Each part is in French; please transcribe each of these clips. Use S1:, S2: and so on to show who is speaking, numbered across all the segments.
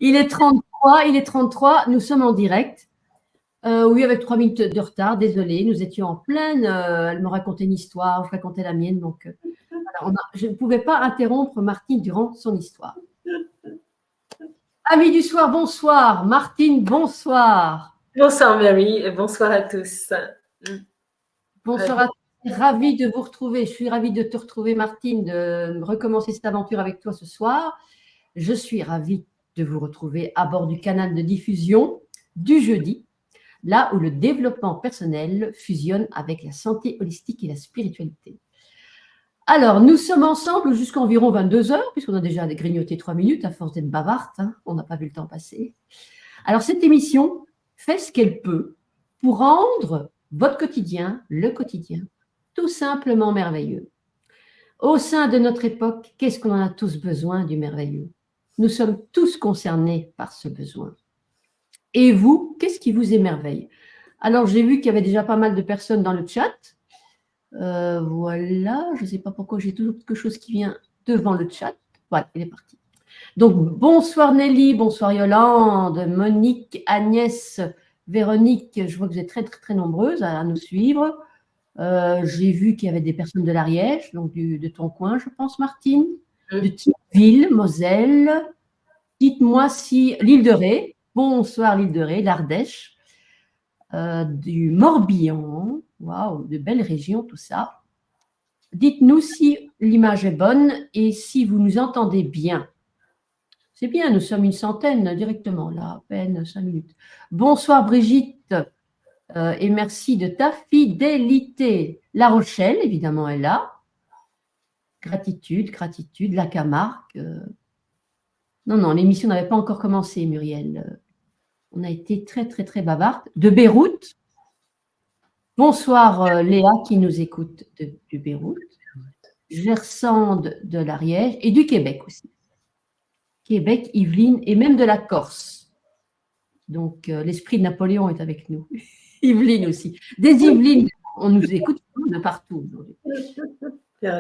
S1: Il est 33, nous sommes en direct. Oui, avec 3 minutes de retard, désolée, nous étions en pleine. Elle me racontait une histoire, je racontais la mienne, donc voilà, je ne pouvais pas interrompre Martine durant son histoire. Amis du soir, bonsoir. Martine, bonsoir.
S2: Bonsoir Mary et bonsoir à tous.
S1: Bonsoir à tous. Ravie de vous retrouver. Je suis ravie de te retrouver, Martine, de recommencer cette aventure avec toi ce soir. Je suis ravie de vous retrouver à bord du canal de diffusion du jeudi, là où le développement personnel fusionne avec la santé holistique et la spiritualité. Alors, nous sommes ensemble jusqu'à environ 22 heures, puisqu'on a déjà grignoté 3 minutes à force d'être bavarde, hein, on n'a pas vu le temps passer. Alors, cette émission fait ce qu'elle peut pour rendre votre quotidien, le quotidien, tout simplement merveilleux. Au sein de notre époque, qu'est-ce qu'on en a tous besoin du merveilleux? Nous sommes tous concernés par ce besoin. Et vous, qu'est-ce qui vous émerveille? Alors, j'ai vu qu'il y avait déjà pas mal de personnes dans le chat. Voilà, je ne sais pas pourquoi j'ai toujours quelque chose qui vient devant le chat. Voilà, il est parti. Donc, bonsoir Nelly, bonsoir Yolande, Monique, Agnès, Véronique. Je vois que vous êtes très, très, très nombreuses à nous suivre. J'ai vu qu'il y avait des personnes de l'Ariège, donc de ton coin, je pense, Martine, de Thieville, Moselle. Dites-moi si l'île de Ré, bonsoir l'île de Ré, l'Ardèche, du Morbihan, waouh, de belles régions, tout ça. Dites-nous si l'image est bonne et si vous nous entendez bien. C'est bien, nous sommes une centaine directement, là, à peine 5 minutes. Bonsoir Brigitte, et merci de ta fidélité. La Rochelle, évidemment, est là. Gratitude, gratitude. La Camargue. Non, l'émission n'avait pas encore commencé, Muriel. On a été très, très, très bavarde. De Beyrouth. Bonsoir Léa qui nous écoute du Beyrouth. Gersande de l'Ariège et du Québec aussi. Québec, Yvelines et même de la Corse. Donc, l'esprit de Napoléon est avec nous. Yvelines aussi. Des Yvelines, on nous écoute de partout aujourd'hui.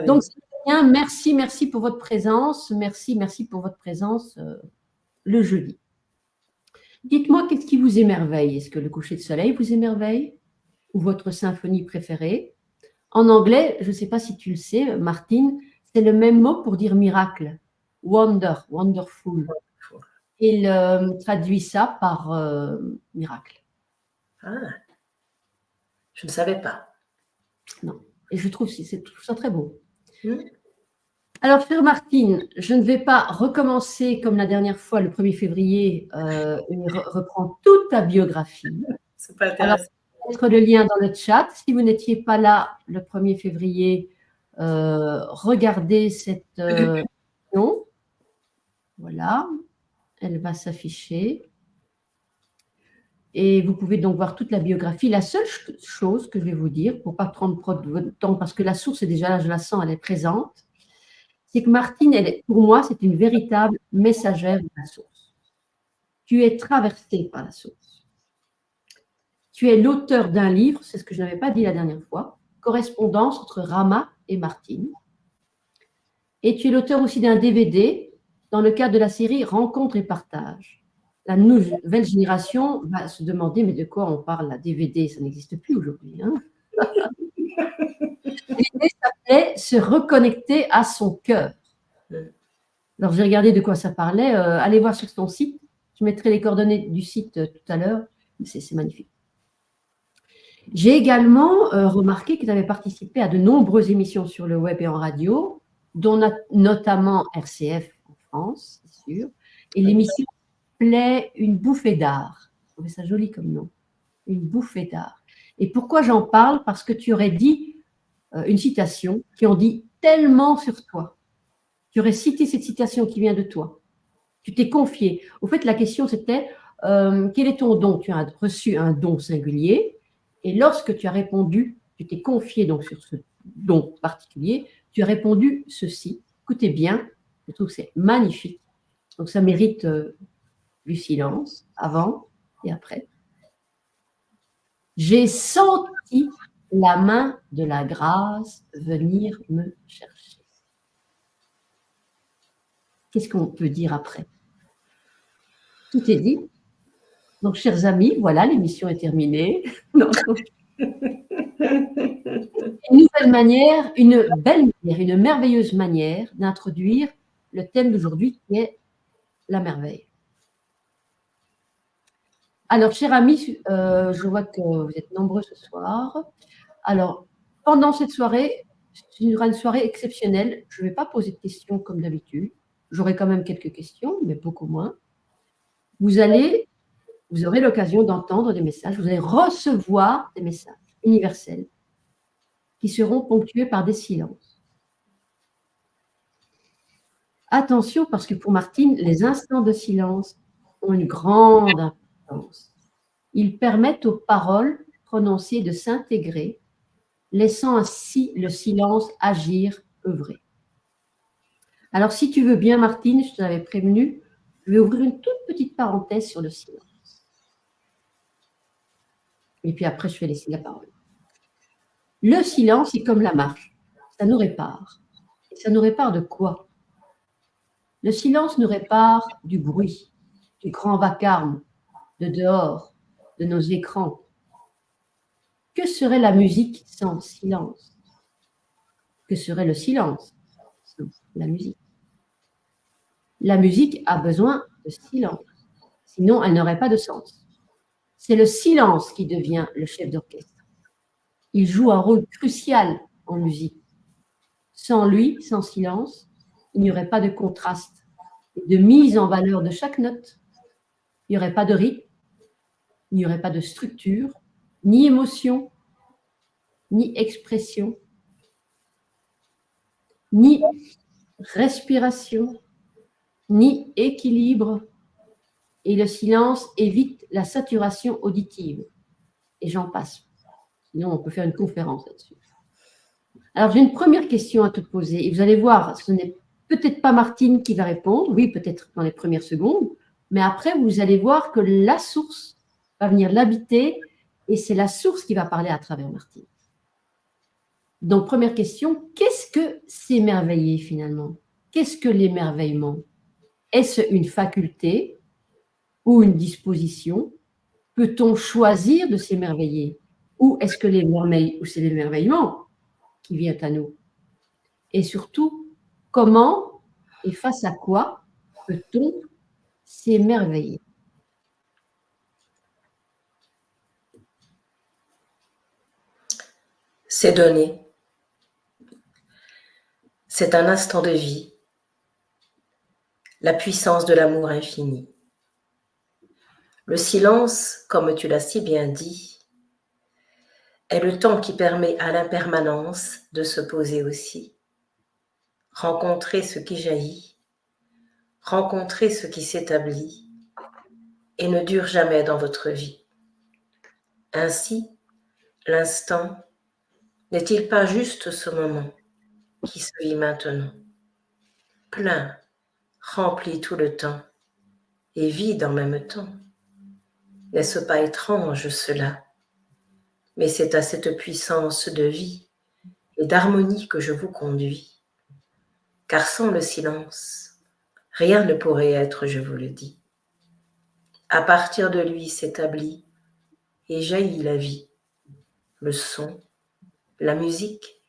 S1: Donc, c'est bien. Merci pour votre présence. Merci pour votre présence le jeudi. Dites-moi, qu'est-ce qui vous émerveille? Est-ce que le coucher de soleil vous émerveille? Ou votre symphonie préférée? En anglais, je ne sais pas si tu le sais, Martine, c'est le même mot pour dire miracle. Wonder, wonderful. Il traduit ça par miracle.
S2: Ah, je ne savais pas.
S1: Non, et je trouve ça très beau. Alors, chère Martine, je ne vais pas recommencer comme la dernière fois, le 1er février, et reprendre toute ta biographie.
S2: C'est pas intéressant.
S1: Alors, mettre le lien dans le chat. Si vous n'étiez pas là le 1er février, regardez cette émission. Voilà, elle va s'afficher. Et vous pouvez donc voir toute la biographie. La seule chose que je vais vous dire, pour ne pas prendre trop de votre temps, parce que la source est déjà là, je la sens, elle est présente, c'est que Martine, pour moi, c'est une véritable messagère de la source. Tu es traversée par la source. Tu es l'auteur d'un livre, c'est ce que je n'avais pas dit la dernière fois, Correspondance entre Rama et Martine. Et tu es l'auteur aussi d'un DVD dans le cadre de la série Rencontres et partage. La nouvelle génération va se demander, mais de quoi on parle, la DVD, ça n'existe plus aujourd'hui. Hein. L'idée s'appelait se reconnecter à son cœur. Alors, j'ai regardé de quoi ça parlait. Allez voir sur ton site. Je mettrai les coordonnées du site tout à l'heure. C'est magnifique. J'ai également remarqué que tu avais participé à de nombreuses émissions sur le web et en radio, dont notamment RCF en France, c'est sûr. Et l'émission s'appelait Une bouffée d'art. Je trouvais ça joli comme nom. Une bouffée d'art. Et pourquoi j'en parle? Parce que tu aurais dit une citation qui en dit tellement sur toi. Tu aurais cité cette citation qui vient de toi. Tu t'es confié. Au fait, la question, c'était quel est ton don? Tu as reçu un don singulier. Et lorsque tu as répondu, tu t'es confié donc sur ce don particulier, tu as répondu ceci. Écoutez bien, je trouve que c'est magnifique. Donc, ça mérite du silence avant et après. J'ai senti la main de la grâce venir me chercher. Qu'est-ce qu'on peut dire après? Tout est dit. Donc, chers amis, voilà, l'émission est terminée. Non. Une nouvelle manière, une belle manière, une merveilleuse manière d'introduire le thème d'aujourd'hui qui est la merveille. Alors, chers amis, je vois que vous êtes nombreux ce soir. Alors, pendant cette soirée, ce sera une soirée exceptionnelle. Je ne vais pas poser de questions comme d'habitude. J'aurai quand même quelques questions, mais beaucoup moins. Vous aurez l'occasion d'entendre des messages, vous allez recevoir des messages universels qui seront ponctués par des silences. Attention, parce que pour Martine, les instants de silence ont une grande importance. Ils permettent aux paroles prononcées de s'intégrer, laissant ainsi le silence agir, œuvrer. Alors, si tu veux bien, Martine, je t'avais prévenu, je vais ouvrir une toute petite parenthèse sur le silence. Et puis après, je vais laisser la parole. Le silence est comme la marche, ça nous répare. Et ça nous répare de quoi? Le silence nous répare du bruit, du grand vacarme, de dehors, de nos écrans. Que serait la musique sans silence? Que serait le silence sans la musique? La musique a besoin de silence, sinon elle n'aurait pas de sens. C'est le silence qui devient le chef d'orchestre. Il joue un rôle crucial en musique. Sans lui, sans silence, il n'y aurait pas de contraste et de mise en valeur de chaque note. Il n'y aurait pas de rythme, il n'y aurait pas de structure, ni émotion, ni expression, ni respiration, ni équilibre. Et le silence évite la saturation auditive. Et j'en passe. Sinon, on peut faire une conférence là-dessus. Alors, j'ai une première question à te poser. Et vous allez voir, ce n'est peut-être pas Martine qui va répondre. Oui, peut-être dans les premières secondes. Mais après, vous allez voir que la source va venir l'habiter. Et c'est la source qui va parler à travers Martine. Donc, première question, qu'est-ce que s'émerveiller finalement? Qu'est-ce que l'émerveillement? Est-ce une faculté ou une disposition? Peut-on choisir de s'émerveiller? Ou est-ce que c'est l'émerveillement qui vient à nous? Et surtout, comment et face à quoi peut-on s'émerveiller?
S2: C'est donné. C'est un instant de vie. La puissance de l'amour infini. Le silence, comme tu l'as si bien dit, est le temps qui permet à l'impermanence de se poser aussi. Rencontrer ce qui jaillit, rencontrer ce qui s'établit et ne dure jamais dans votre vie. Ainsi, l'instant n'est-il pas juste ce moment qui se vit maintenant, plein, rempli tout le temps et vide en même temps? N'est-ce pas étrange cela? Mais c'est à cette puissance de vie et d'harmonie que je vous conduis. Car sans le silence, rien ne pourrait être, je vous le dis. À partir de lui s'établit et jaillit la vie, le son, la musique,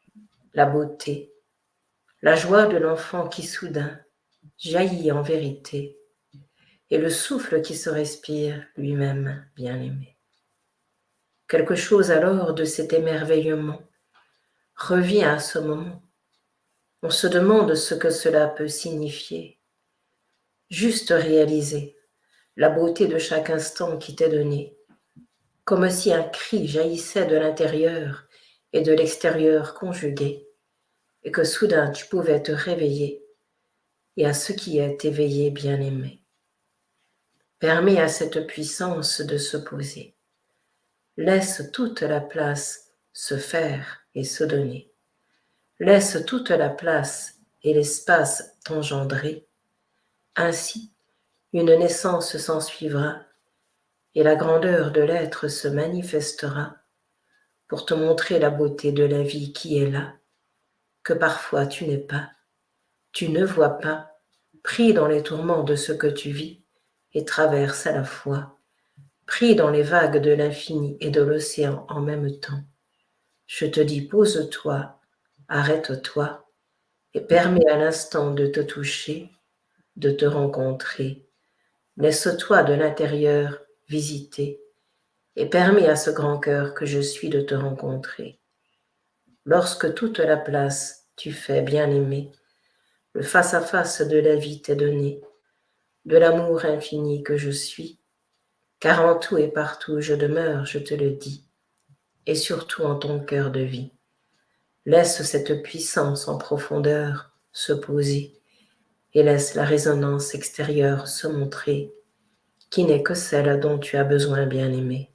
S2: la beauté, la joie de l'enfant qui soudain jaillit en vérité, et le souffle qui se respire lui-même bien-aimé. Quelque chose alors de cet émerveillement revient à ce moment. On se demande ce que cela peut signifier. Juste réaliser la beauté de chaque instant qui t'est donné, comme si un cri jaillissait de l'intérieur et de l'extérieur conjugués, et que soudain tu pouvais te réveiller, et à ce qui est éveillé bien-aimé. Permets à cette puissance de se poser. Laisse toute la place se faire et se donner. Laisse toute la place et l'espace t'engendrer. Ainsi, une naissance s'ensuivra et la grandeur de l'être se manifestera pour te montrer la beauté de la vie qui est là, que parfois tu n'es pas, tu ne vois pas, pris dans les tourments de ce que tu vis et traverse à la fois, pris dans les vagues de l'infini et de l'océan en même temps. Je te dis, pose-toi, arrête-toi, et permets à l'instant de te toucher, de te rencontrer. Laisse-toi de l'intérieur visiter, et permets à ce grand cœur que je suis de te rencontrer. Lorsque toute la place tu fais, bien-aimé, le face-à-face de la vie t'est donné, de l'amour infini que je suis, car en tout et partout je demeure, je te le dis, et surtout en ton cœur de vie. Laisse cette puissance en profondeur se poser, et laisse la résonance extérieure se montrer, qui n'est que celle dont tu as besoin, bien-aimé.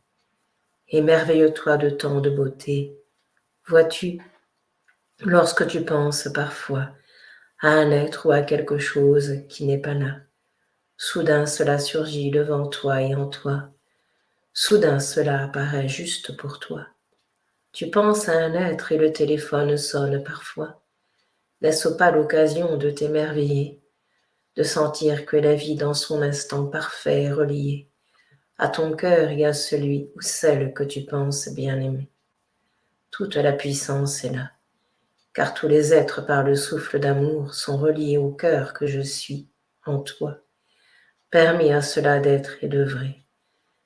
S2: Émerveille-toi de tant de beauté. Vois-tu, lorsque tu penses parfois à un être ou à quelque chose qui n'est pas là, soudain cela surgit devant toi et en toi. Soudain cela apparaît juste pour toi. Tu penses à un être et le téléphone sonne parfois. Laisse pas l'occasion de t'émerveiller, de sentir que la vie dans son instant parfait est reliée à ton cœur et à celui ou celle que tu penses bien aimer. Toute la puissance est là, car tous les êtres par le souffle d'amour sont reliés au cœur que je suis en toi. Permets à cela d'être et d'œuvrer.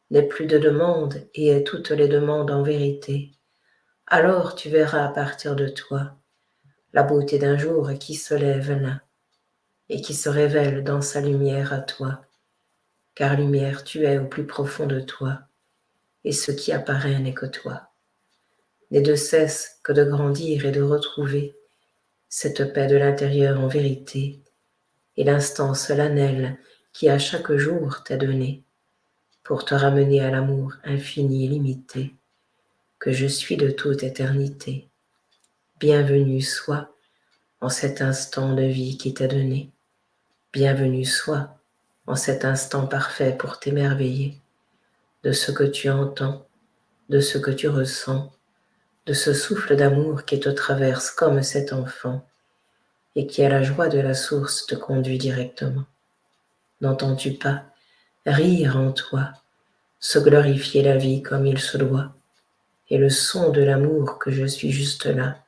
S2: N'aie plus de demandes et aie toutes les demandes en vérité. Alors tu verras à partir de toi la beauté d'un jour qui se lève là et qui se révèle dans sa lumière à toi, car lumière tu es au plus profond de toi, et ce qui apparaît n'est que toi. N'est de cesse que de grandir et de retrouver cette paix de l'intérieur en vérité, et l'instant solennel qui à chaque jour t'est donné, pour te ramener à l'amour infini et limité, que je suis de toute éternité. Bienvenue sois en cet instant de vie qui t'est donné. Bienvenue sois en cet instant parfait pour t'émerveiller de ce que tu entends, de ce que tu ressens, de ce souffle d'amour qui te traverse comme cet enfant et qui à la joie de la source te conduit directement. N'entends-tu pas rire en toi, se glorifier la vie comme il se doit, et le son de l'amour que je suis juste là,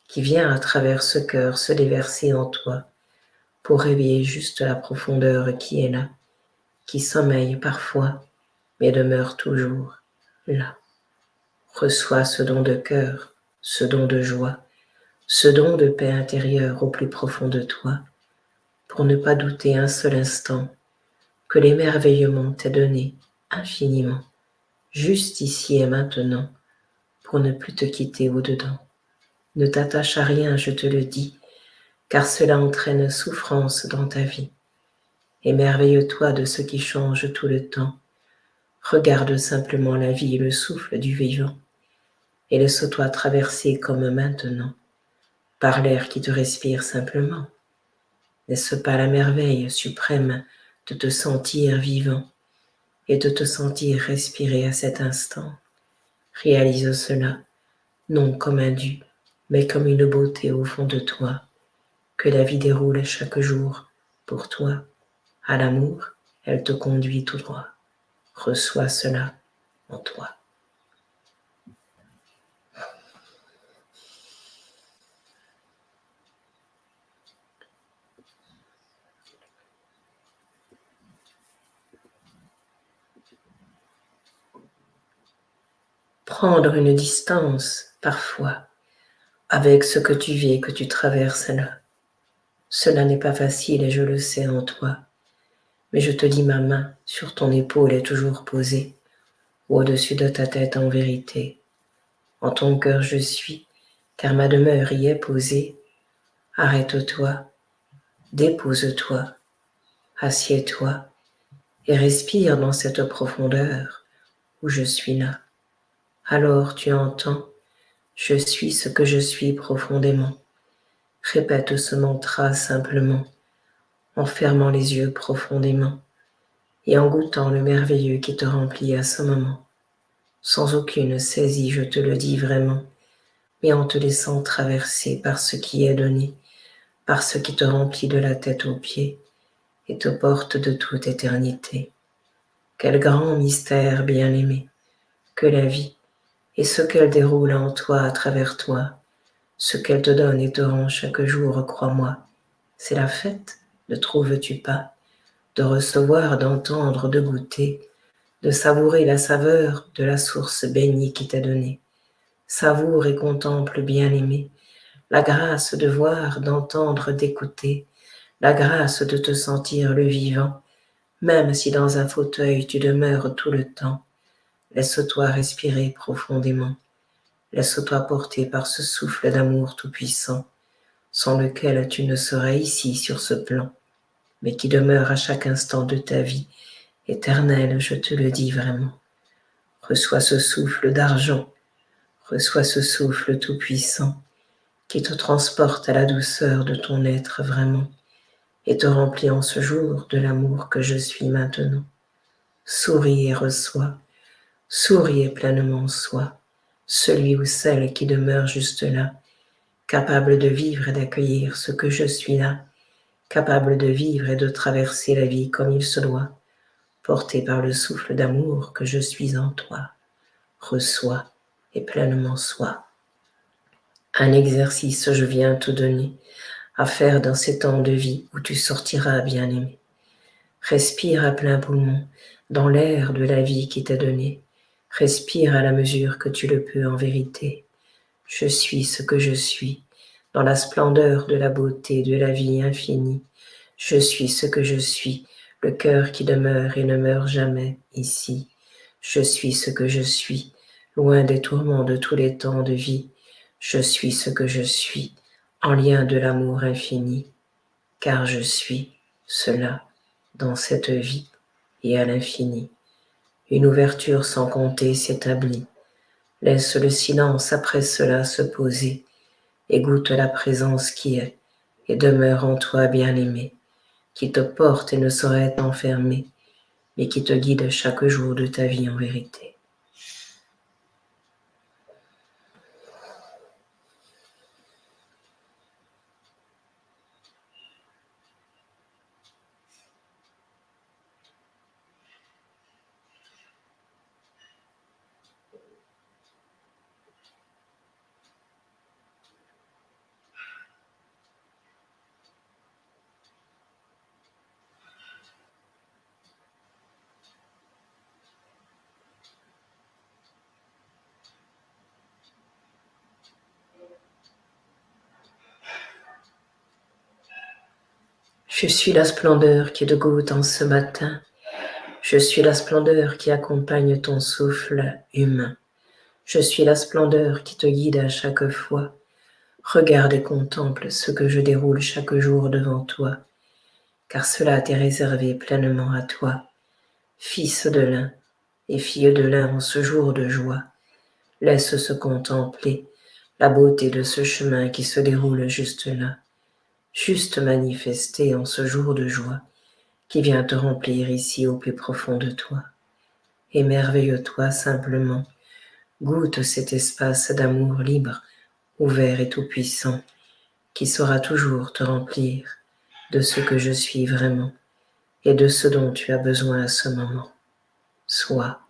S2: qui vient à travers ce cœur se déverser en toi, pour réveiller juste la profondeur qui est là, qui sommeille parfois, mais demeure toujours là. Reçois ce don de cœur, ce don de joie, ce don de paix intérieure au plus profond de toi, pour ne pas douter un seul instant que l'émerveillement t'est donné infiniment, juste ici et maintenant, pour ne plus te quitter au-dedans. Ne t'attache à rien, je te le dis, car cela entraîne souffrance dans ta vie. Émerveille-toi de ce qui change tout le temps. Regarde simplement la vie et le souffle du vivant, et laisse-toi traverser comme maintenant, par l'air qui te respire simplement. N'est-ce pas la merveille suprême de te sentir vivant et de te sentir respirer à cet instant? Réalise cela, non comme un dû, mais comme une beauté au fond de toi, que la vie déroule chaque jour pour toi. À l'amour, elle te conduit tout droit. Reçois cela en toi. Prendre une distance, parfois, avec ce que tu vis et que tu traverses là. Cela n'est pas facile et je le sais en toi. Mais je te dis, ma main sur ton épaule est toujours posée, au-dessus de ta tête en vérité. En ton cœur je suis, car ma demeure y est posée. Arrête-toi, dépose-toi, assieds-toi et respire dans cette profondeur où je suis là. Alors tu entends, je suis ce que je suis profondément. Répète ce mantra simplement, en fermant les yeux profondément et en goûtant le merveilleux qui te remplit à ce moment. Sans aucune saisie, je te le dis vraiment, mais en te laissant traverser par ce qui est donné, par ce qui te remplit de la tête aux pieds, et te porte de toute éternité. Quel grand mystère bien-aimé que la vie et ce qu'elle déroule en toi, à travers toi, ce qu'elle te donne et te rend chaque jour, crois-moi, c'est la fête, ne trouves-tu pas, de recevoir, d'entendre, de goûter, de savourer la saveur de la source bénie qui t'a donnée. Savoure et contemple, bien-aimé, la grâce de voir, d'entendre, d'écouter, la grâce de te sentir le vivant, même si dans un fauteuil tu demeures tout le temps. Laisse-toi respirer profondément. Laisse-toi porter par ce souffle d'amour tout-puissant, sans lequel tu ne serais ici sur ce plan, mais qui demeure à chaque instant de ta vie, éternel, je te le dis vraiment. Reçois ce souffle d'argent, reçois ce souffle tout-puissant, qui te transporte à la douceur de ton être vraiment, et te remplit en ce jour de l'amour que je suis maintenant. Souris et reçois, souris et pleinement sois, celui ou celle qui demeure juste là, capable de vivre et d'accueillir ce que je suis là, capable de vivre et de traverser la vie comme il se doit, porté par le souffle d'amour que je suis en toi. Reçois et pleinement sois. Un exercice je viens te donner à faire dans ces temps de vie où tu sortiras, bien-aimé. Respire à plein poumon dans l'air de la vie qui t'est donné. Respire à la mesure que tu le peux en vérité. Je suis ce que je suis, dans la splendeur de la beauté de la vie infinie. Je suis ce que je suis, le cœur qui demeure et ne meurt jamais ici. Je suis ce que je suis, loin des tourments de tous les temps de vie. Je suis ce que je suis, en lien de l'amour infini, car je suis cela dans cette vie et à l'infini. Une ouverture sans compter s'établit. Laisse le silence après cela se poser et goûte la présence qui est et demeure en toi, bien-aimé, qui te porte et ne saurait t'enfermer, mais qui te guide chaque jour de ta vie en vérité. Je suis la splendeur qui te goûte en ce matin. Je suis la splendeur qui accompagne ton souffle humain. Je suis la splendeur qui te guide à chaque fois. Regarde et contemple ce que je déroule chaque jour devant toi, car cela t'est réservé pleinement à toi, fils de l'un et fille de l'un en ce jour de joie. Laisse se contempler la beauté de ce chemin qui se déroule juste là, juste manifesté en ce jour de joie qui vient te remplir ici au plus profond de toi. Émerveille-toi simplement, goûte cet espace d'amour libre, ouvert et tout-puissant, qui saura toujours te remplir de ce que je suis vraiment et de ce dont tu as besoin à ce moment. Sois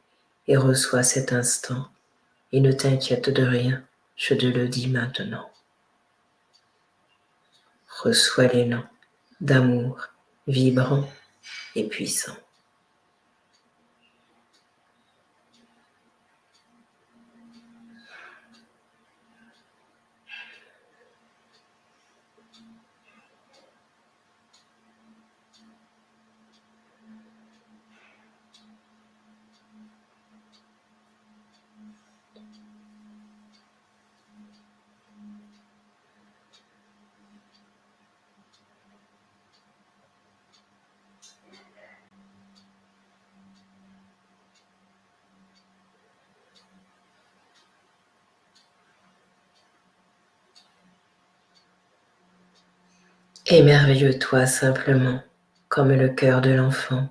S2: et reçois cet instant et ne t'inquiète de rien, je te le dis maintenant. Reçois l'élan d'amour vibrant et puissant. Émerveille-toi simplement, comme le cœur de l'enfant.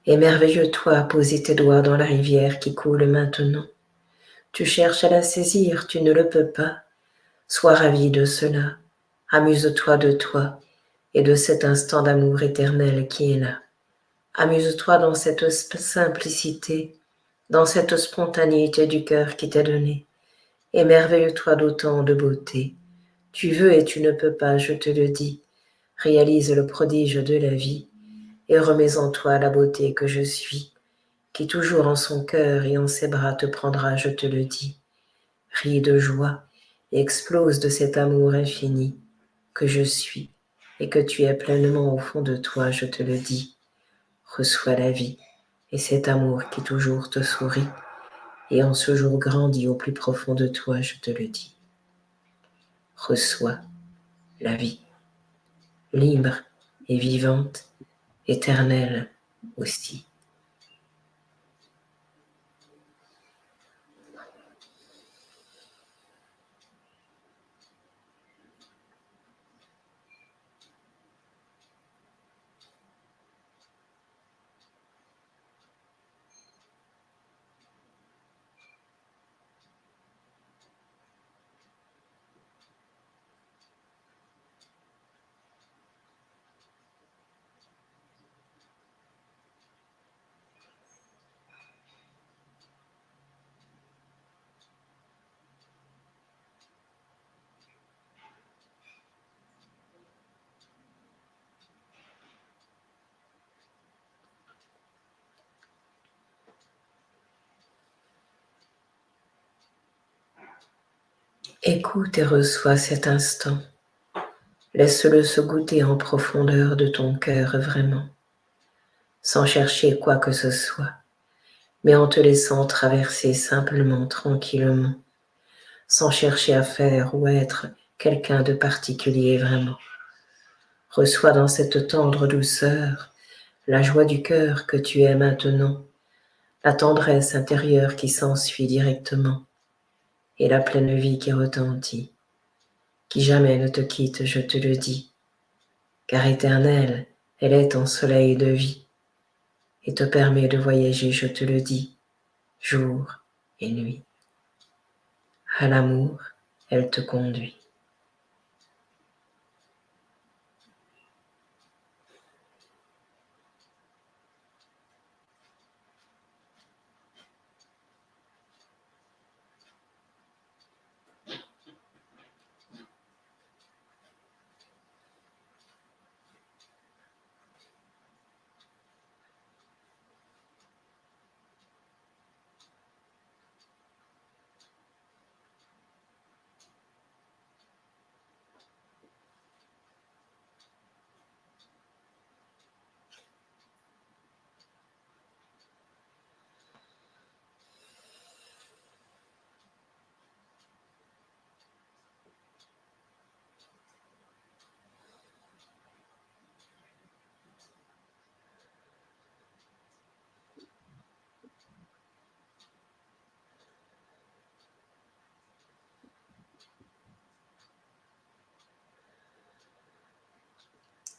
S2: Émerveille-toi à poser tes doigts dans la rivière qui coule maintenant. Tu cherches à la saisir, tu ne le peux pas. Sois ravi de cela. Amuse-toi de toi et de cet instant d'amour éternel qui est là. Amuse-toi dans cette simplicité, dans cette spontanéité du cœur qui t'est donné. Émerveille-toi d'autant de beauté. Tu veux et tu ne peux pas, je te le dis. Réalise le prodige de la vie et remets en toi la beauté que je suis, qui toujours en son cœur et en ses bras te prendra, je te le dis. Ris de joie et explose de cet amour infini que je suis et que tu es pleinement au fond de toi, je te le dis. Reçois la vie et cet amour qui toujours te sourit et en ce jour grandit au plus profond de toi, je te le dis. Reçois la vie, libre et vivante, éternelle aussi. Écoute et reçois cet instant. Laisse-le se goûter en profondeur de ton cœur vraiment, sans chercher quoi que ce soit, mais en te laissant traverser simplement, tranquillement, sans chercher à faire ou à être quelqu'un de particulier vraiment. Reçois dans cette tendre douceur la joie du cœur que tu es maintenant, la tendresse intérieure qui s'ensuit directement, et la pleine vie qui retentit, qui jamais ne te quitte, je te le dis, car éternelle, elle est ton soleil de vie, et te permet de voyager, je te le dis, jour et nuit. À l'amour, elle te conduit.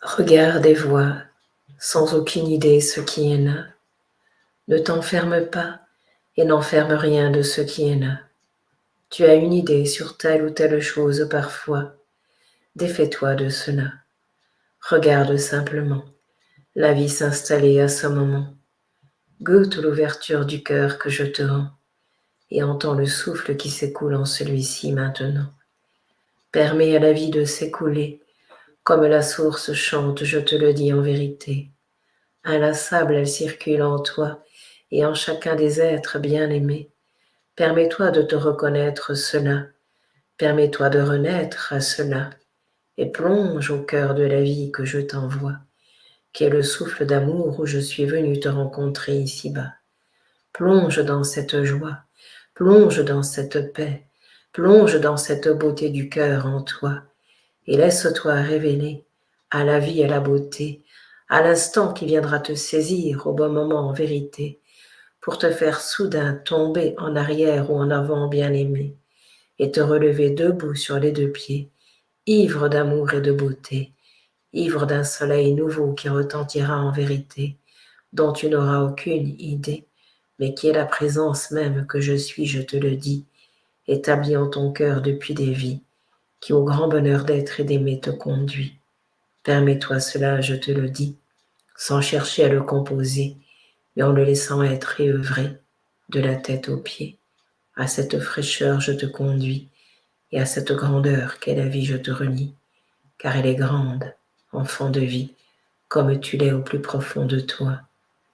S2: Regarde et vois, sans aucune idée, ce qui est là. Ne t'enferme pas et n'enferme rien de ce qui est là. Tu as une idée sur telle ou telle chose parfois. Défais-toi de cela. Regarde simplement la vie s'installer à ce moment. Goûte l'ouverture du cœur que je te rends et entends le souffle qui s'écoule en celui-ci maintenant. Permets à la vie de s'écouler comme la source chante, je te le dis en vérité. Inlassable, elle circule en toi et en chacun des êtres bien-aimés. Permets-toi de te reconnaître cela. Permets-toi de renaître à cela et plonge au cœur de la vie que je t'envoie, qui est le souffle d'amour où je suis venu te rencontrer ici-bas. Plonge dans cette joie, plonge dans cette paix, plonge dans cette beauté du cœur en toi et laisse-toi révéler à la vie et à la beauté, à l'instant qui viendra te saisir au bon moment en vérité, pour te faire soudain tomber en arrière ou en avant, bien-aimé, et te relever debout sur les deux pieds, ivre d'amour et de beauté, ivre d'un soleil nouveau qui retentira en vérité, dont tu n'auras aucune idée, mais qui est la présence même que je suis, je te le dis, établie en ton cœur depuis des vies, qui au grand bonheur d'être et d'aimer te conduit. Permets-toi cela, je te le dis, sans chercher à le composer, mais en le laissant être et œuvrer de la tête aux pieds. À cette fraîcheur je te conduis, et à cette grandeur qu'est la vie je te renie, car elle est grande, enfant de vie, comme tu l'es au plus profond de toi,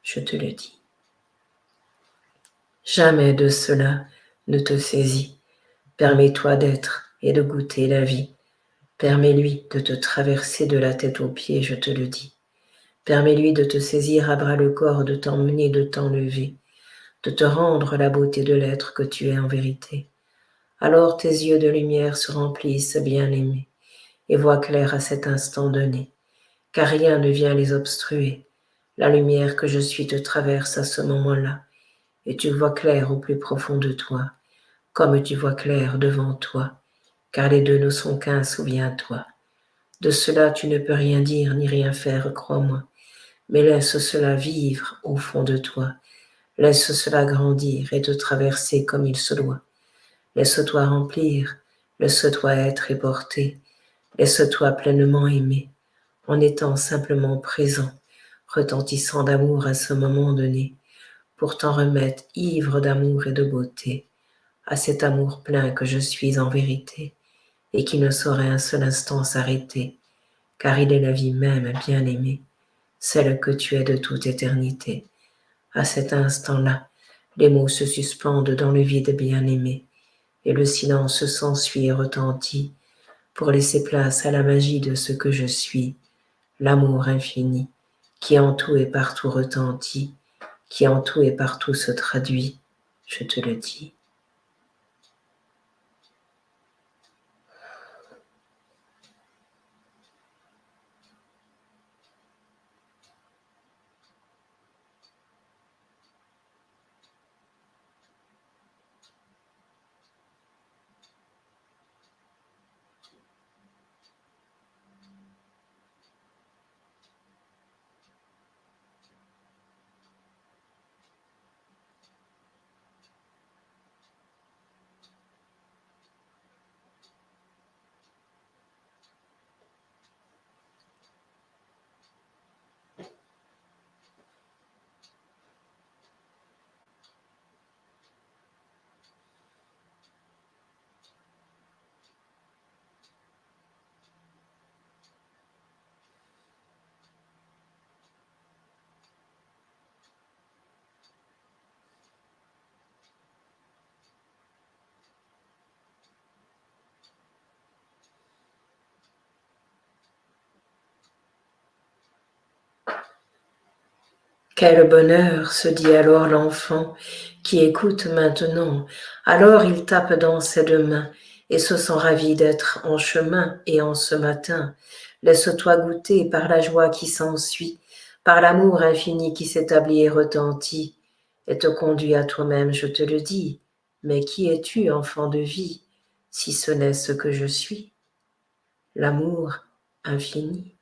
S2: je te le dis. Jamais de cela ne te saisis. Permets-toi d'être et de goûter la vie. Permets-lui de te traverser de la tête aux pieds, je te le dis. Permets-lui de te saisir à bras le corps, de t'emmener, de t'enlever, de te rendre la beauté de l'être que tu es en vérité. Alors tes yeux de lumière se remplissent, bien-aimé, et voient clair à cet instant donné, car rien ne vient les obstruer. La lumière que je suis te traverse à ce moment-là, et tu vois clair au plus profond de toi, comme tu vois clair devant toi, car les deux ne sont qu'un, souviens-toi. De cela tu ne peux rien dire ni rien faire, crois-moi, mais laisse cela vivre au fond de toi, laisse cela grandir et te traverser comme il se doit. Laisse-toi remplir, laisse-toi être et porter, laisse-toi pleinement aimer, en étant simplement présent, retentissant d'amour à ce moment donné, pour t'en remettre ivre d'amour et de beauté, à cet amour plein que je suis en vérité, et qui ne saurait un seul instant s'arrêter, car il est la vie même, bien-aimée, celle que tu es de toute éternité. À cet instant-là, les mots se suspendent dans le vide, bien-aimé, et le silence s'ensuit et retentit, pour laisser place à la magie de ce que je suis, l'amour infini, qui en tout et partout retentit, qui en tout et partout se traduit, je te le dis. Quel bonheur, se dit alors l'enfant, qui écoute maintenant. Alors il tape dans ses deux mains, et se sent ravi d'être en chemin et en ce matin. Laisse-toi goûter par la joie qui s'ensuit, par l'amour infini qui s'établit et retentit, et te conduit à toi-même, je te le dis. Mais qui es-tu, enfant de vie, si ce n'est ce que je suis? L'amour infini.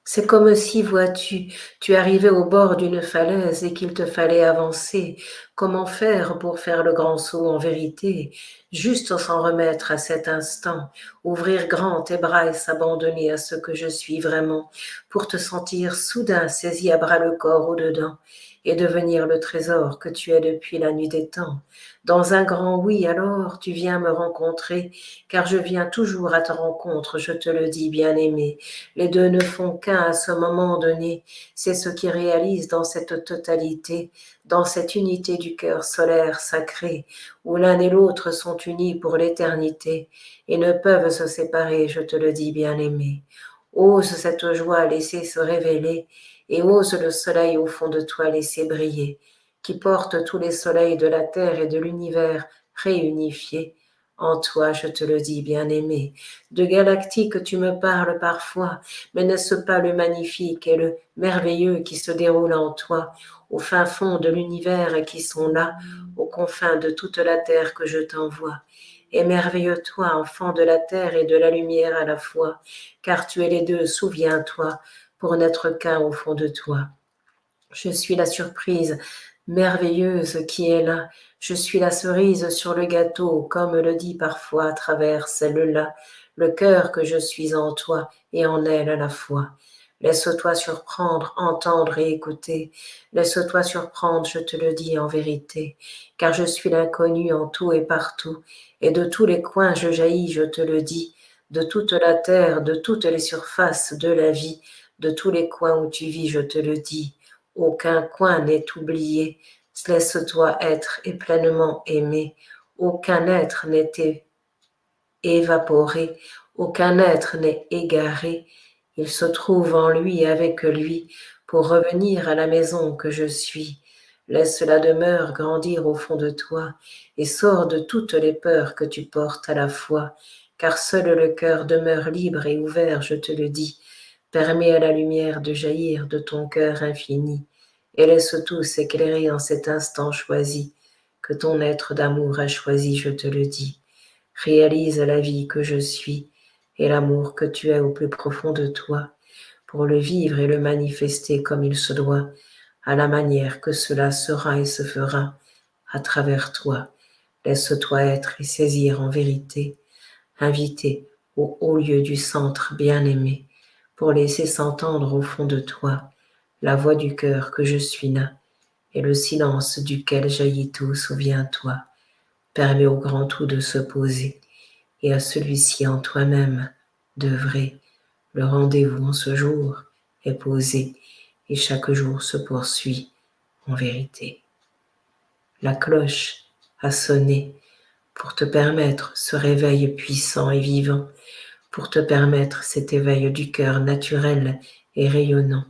S2: C'est comme si, vois-tu, tu arrivais au bord d'une falaise et qu'il te fallait avancer. Comment faire pour faire le grand saut en vérité? Juste s'en remettre à cet instant, ouvrir grand tes bras et s'abandonner à ce que je suis vraiment, pour te sentir soudain saisi à bras le corps au-dedans et devenir le trésor que tu es depuis la nuit des temps. Dans un grand oui, alors tu viens me rencontrer, car je viens toujours à ta rencontre, je te le dis, bien-aimé. Les deux ne font qu'un à ce moment donné. C'est ce qui réalise dans cette totalité, dans cette unité du cœur solaire sacré, où l'un et l'autre sont unis pour l'éternité et ne peuvent se séparer, je te le dis, bien-aimé. Ose cette joie laisser se révéler et ose le soleil au fond de toi laisser briller, qui porte tous les soleils de la terre et de l'univers réunifiés. En toi, je te le dis, bien-aimé, de galactique tu me parles parfois, mais n'est-ce pas le magnifique et le merveilleux qui se déroule en toi, au fin fond de l'univers et qui sont là, aux confins de toute la terre que je t'envoie? Émerveille-toi, enfant de la terre et de la lumière à la fois, car tu es les deux, souviens-toi, pour n'être qu'un au fond de toi. Je suis la surprise merveilleuse qui est là. Je suis la cerise sur le gâteau, comme le dit parfois à travers celle-là le cœur que je suis en toi et en elle à la fois. Laisse-toi surprendre, entendre et écouter. Laisse-toi surprendre, je te le dis en vérité, car je suis l'inconnu en tout et partout, et de tous les coins je jaillis, je te le dis, de toute la terre, de toutes les surfaces de la vie, de tous les coins où tu vis, je te le dis. Aucun coin n'est oublié. Laisse-toi être et pleinement aimer. Aucun être n'est évaporé, aucun être n'est égaré. Il se trouve en lui et avec lui pour revenir à la maison que je suis. Laisse la demeure grandir au fond de toi et sors de toutes les peurs que tu portes à la fois, car seul le cœur demeure libre et ouvert, je te le dis. Permets à la lumière de jaillir de ton cœur infini et laisse tout s'éclairer en cet instant choisi que ton être d'amour a choisi, je te le dis. Réalise la vie que je suis et l'amour que tu as au plus profond de toi pour le vivre et le manifester comme il se doit, à la manière que cela sera et se fera à travers toi. Laisse-toi être et saisir en vérité, invité au haut lieu du centre bien-aimé, pour laisser s'entendre au fond de toi la voix du cœur que je suis là, et le silence duquel jaillit tout, souviens-toi. Permets au grand tout de se poser, et à celui-ci en toi-même d'œuvrer. Le rendez-vous en ce jour est posé, et chaque jour se poursuit en vérité. La cloche a sonné pour te permettre ce réveil puissant et vivant, pour te permettre cet éveil du cœur naturel et rayonnant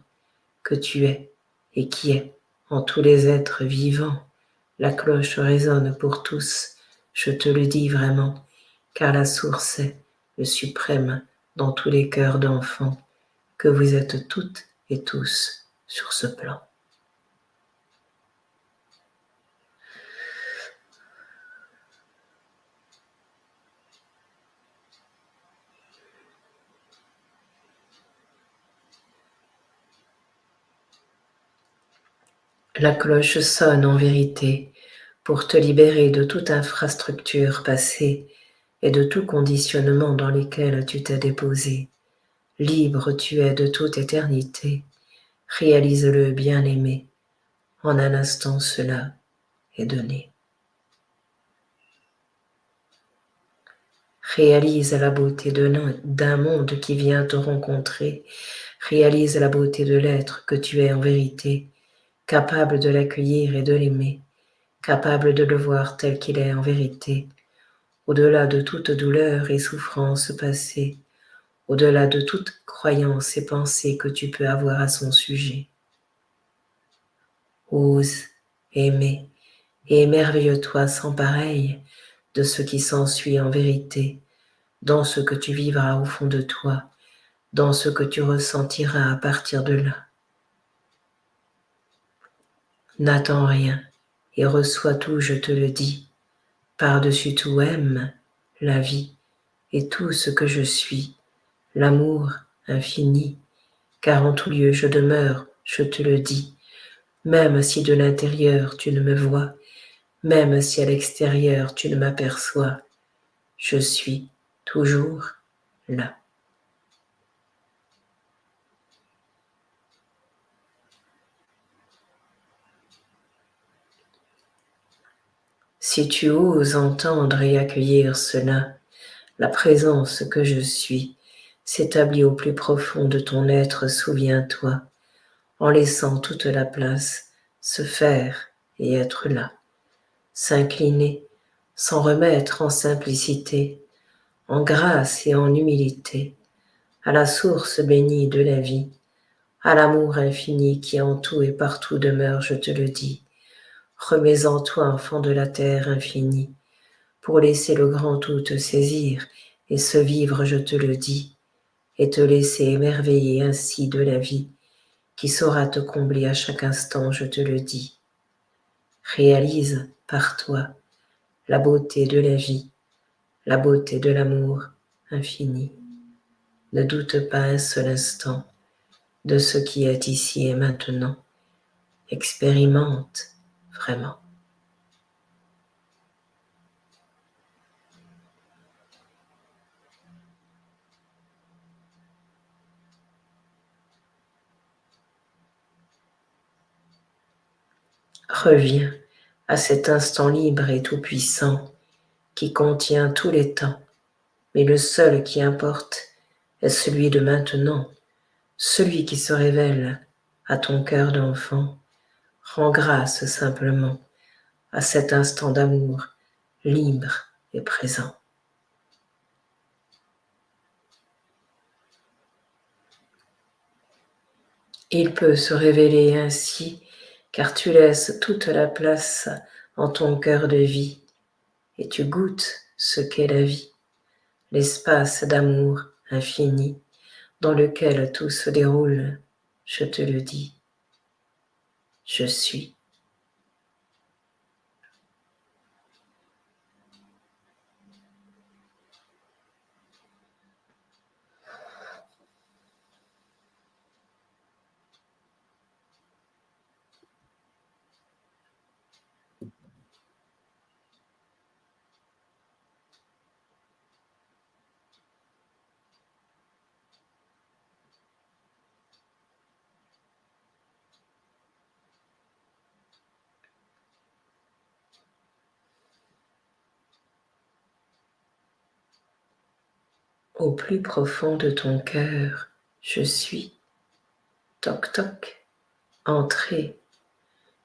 S2: que tu es et qui est en tous les êtres vivants. La cloche résonne pour tous, je te le dis vraiment, car la source est le suprême dans tous les cœurs d'enfants, que vous êtes toutes et tous sur ce plan. La cloche sonne en vérité pour te libérer de toute infrastructure passée et de tout conditionnement dans lesquels tu t'es déposé. Libre tu es de toute éternité. Réalise-le, bien-aimé. En un instant, cela est donné. Réalise la beauté d'un monde qui vient te rencontrer. Réalise la beauté de l'être que tu es en vérité, capable de l'accueillir et de l'aimer, capable de le voir tel qu'il est en vérité, au-delà de toute douleur et souffrance passée, au-delà de toute croyance et pensée que tu peux avoir à son sujet. Ose aimer et émerveille-toi sans pareil de ce qui s'ensuit en vérité, dans ce que tu vivras au fond de toi, dans ce que tu ressentiras à partir de là. N'attends rien et reçois tout, je te le dis. Par-dessus tout, aime la vie et tout ce que je suis, l'amour infini, car en tout lieu je demeure, je te le dis, même si de l'intérieur tu ne me vois, même si à l'extérieur tu ne m'aperçois, je suis toujours là. Si tu oses entendre et accueillir cela, la présence que je suis s'établit au plus profond de ton être, souviens-toi, en laissant toute la place se faire et être là, s'incliner, s'en remettre en simplicité, en grâce et en humilité, à la source bénie de la vie, à l'amour infini qui en tout et partout demeure, je te le dis. Remets en toi, enfant de la terre infinie, pour laisser le grand tout te saisir et se vivre, je te le dis, et te laisser émerveiller ainsi de la vie, qui saura te combler à chaque instant, je te le dis. Réalise par toi la beauté de la vie, la beauté de l'amour infini. Ne doute pas un seul instant de ce qui est ici et maintenant. Expérimente vraiment. Reviens à cet instant libre et tout-puissant qui contient tous les temps, mais le seul qui importe est celui de maintenant, celui qui se révèle à ton cœur d'enfant. Rends grâce simplement à cet instant d'amour libre et présent. Il peut se révéler ainsi car tu laisses toute la place en ton cœur de vie et tu goûtes ce qu'est la vie, l'espace d'amour infini dans lequel tout se déroule. Je te le dis, je suis. Au plus profond de ton cœur, je suis. Toc toc, entrez.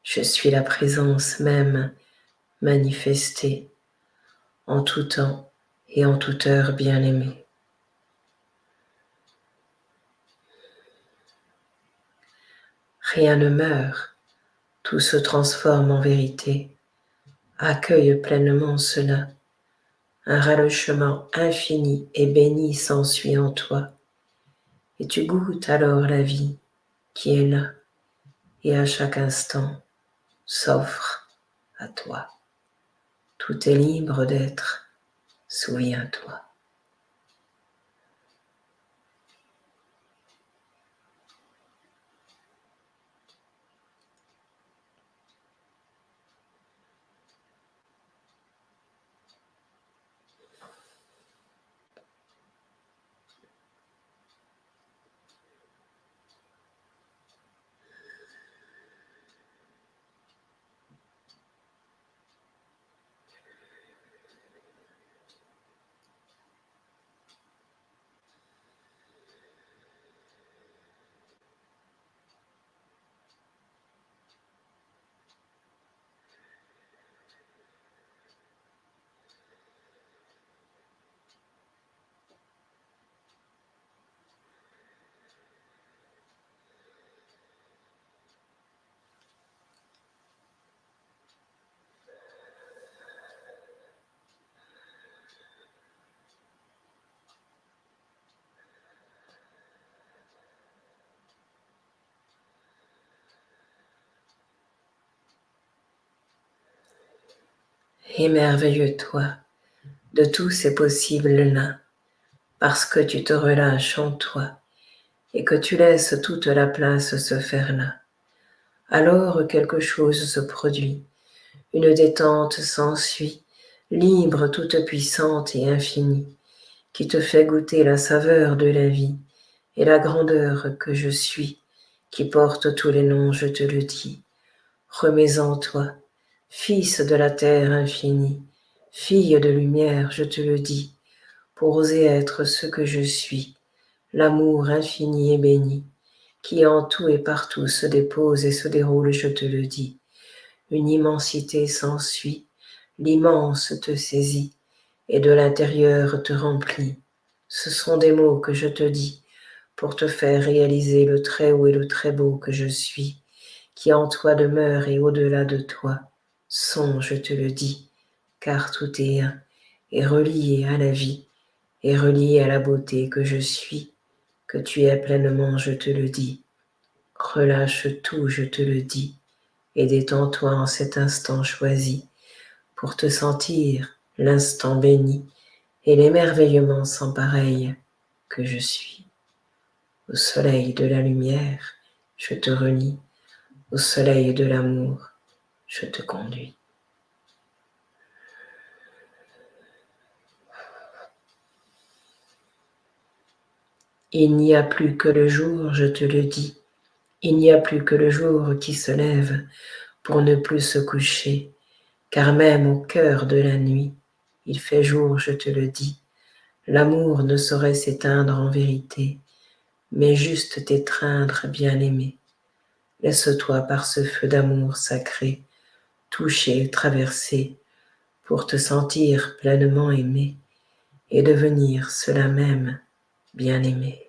S2: Je suis la présence même manifestée en tout temps et en toute heure bien-aimée. Rien ne meurt, tout se transforme en vérité. Accueille pleinement cela. Un ralechement infini et béni s'ensuit en toi. Et tu goûtes alors la vie qui est là et à chaque instant s'offre à toi. Tout est libre d'être, souviens-toi. Émerveille-toi de tous ces possibles-là, parce que tu te relâches en toi et que tu laisses toute la place se faire là. Alors quelque chose se produit, une détente s'ensuit, libre, toute puissante et infinie, qui te fait goûter la saveur de la vie et la grandeur que je suis, qui porte tous les noms, je te le dis. Remets en toi, fils de la terre infinie, fille de lumière, je te le dis, pour oser être ce que je suis, l'amour infini et béni, qui en tout et partout se dépose et se déroule, je te le dis. Une immensité s'ensuit, l'immense te saisit, et de l'intérieur te remplit. Ce sont des mots que je te dis, pour te faire réaliser le très haut et le très beau que je suis, qui en toi demeure et au-delà de toi sont, je te le dis, car tout est un, et relié à la vie, et relié à la beauté que je suis, que tu es pleinement, je te le dis. Relâche tout, je te le dis, et détends-toi en cet instant choisi, pour te sentir l'instant béni, et l'émerveillement sans pareil que je suis. Au soleil de la lumière, je te relie, au soleil de l'amour, je te conduis. Il n'y a plus que le jour, je te le dis. Il n'y a plus que le jour qui se lève pour ne plus se coucher, car même au cœur de la nuit, il fait jour, je te le dis, l'amour ne saurait s'éteindre en vérité, mais juste t'étreindre, bien-aimé. Laisse-toi par ce feu d'amour sacré toucher, traverser, pour te sentir pleinement aimé et devenir cela même, bien-aimé.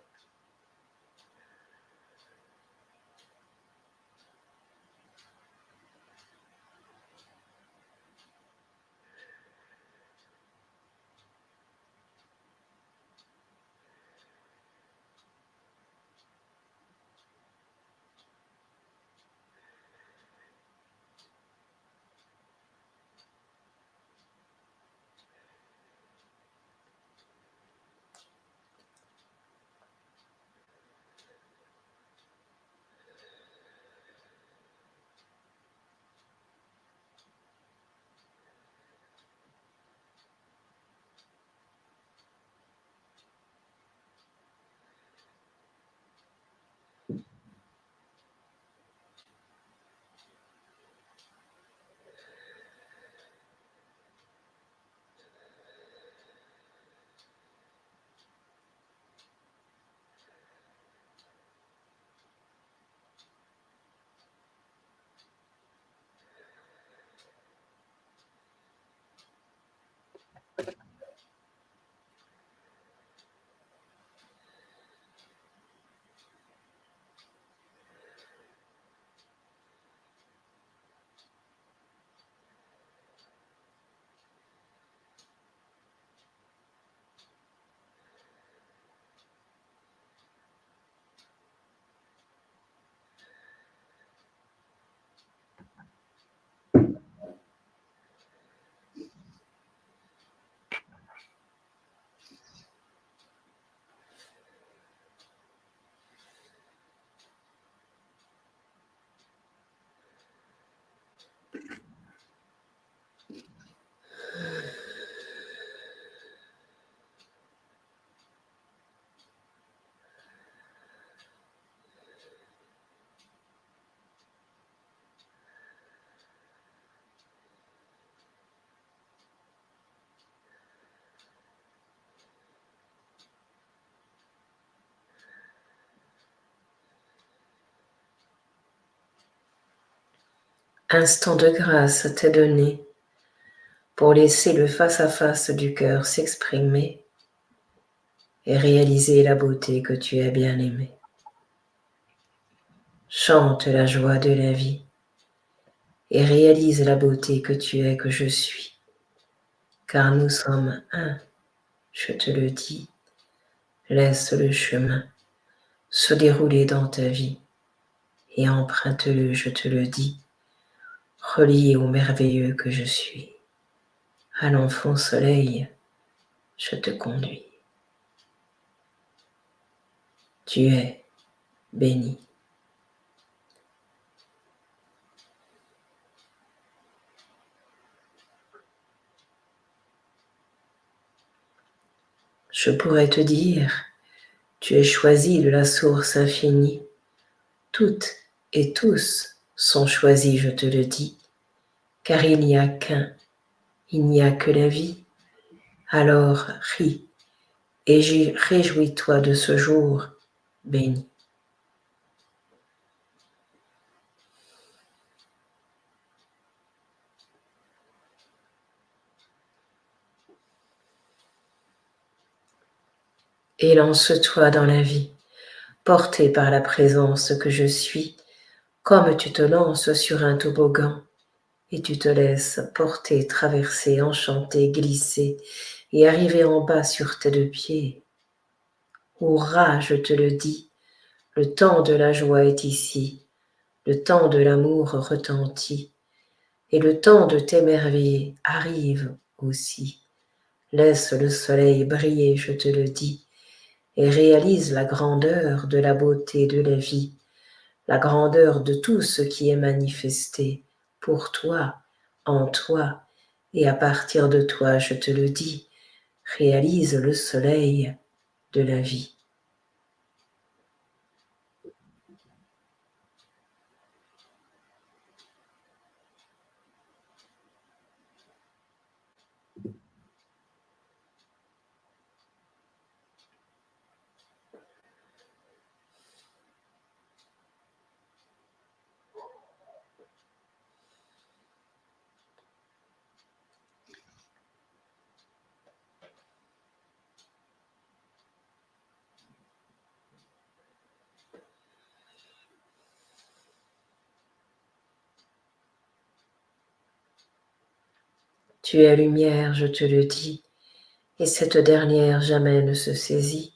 S2: Instant de grâce t'est donné pour laisser le face-à-face du cœur s'exprimer et réaliser la beauté que tu as bien aimée. Chante la joie de la vie et réalise la beauté que tu es, que je suis, car nous sommes un, je te le dis. Laisse le chemin se dérouler dans ta vie et emprunte-le, je te le dis, relié au merveilleux que je suis. À l'enfant soleil, je te conduis. Tu es béni. Je pourrais te dire, tu es choisi de la source infinie. Toutes et tous sont choisis, je te le dis, car il n'y a qu'un, il n'y a que la vie. Alors ris et réjouis-toi de ce jour béni. Et lance-toi dans la vie, porté par la présence que je suis, comme tu te lances sur un toboggan et tu te laisses porter, traverser, enchanter, glisser et arriver en bas sur tes deux pieds. Hurrah, je te le dis, le temps de la joie est ici, le temps de l'amour retentit, et le temps de t'émerveiller arrive aussi. Laisse le soleil briller, je te le dis, et réalise la grandeur de la beauté de la vie, la grandeur de tout ce qui est manifesté pour toi, en toi, et à partir de toi, je te le dis, réalise le soleil de la vie. Tu es lumière, je te le dis, et cette dernière jamais ne se saisit,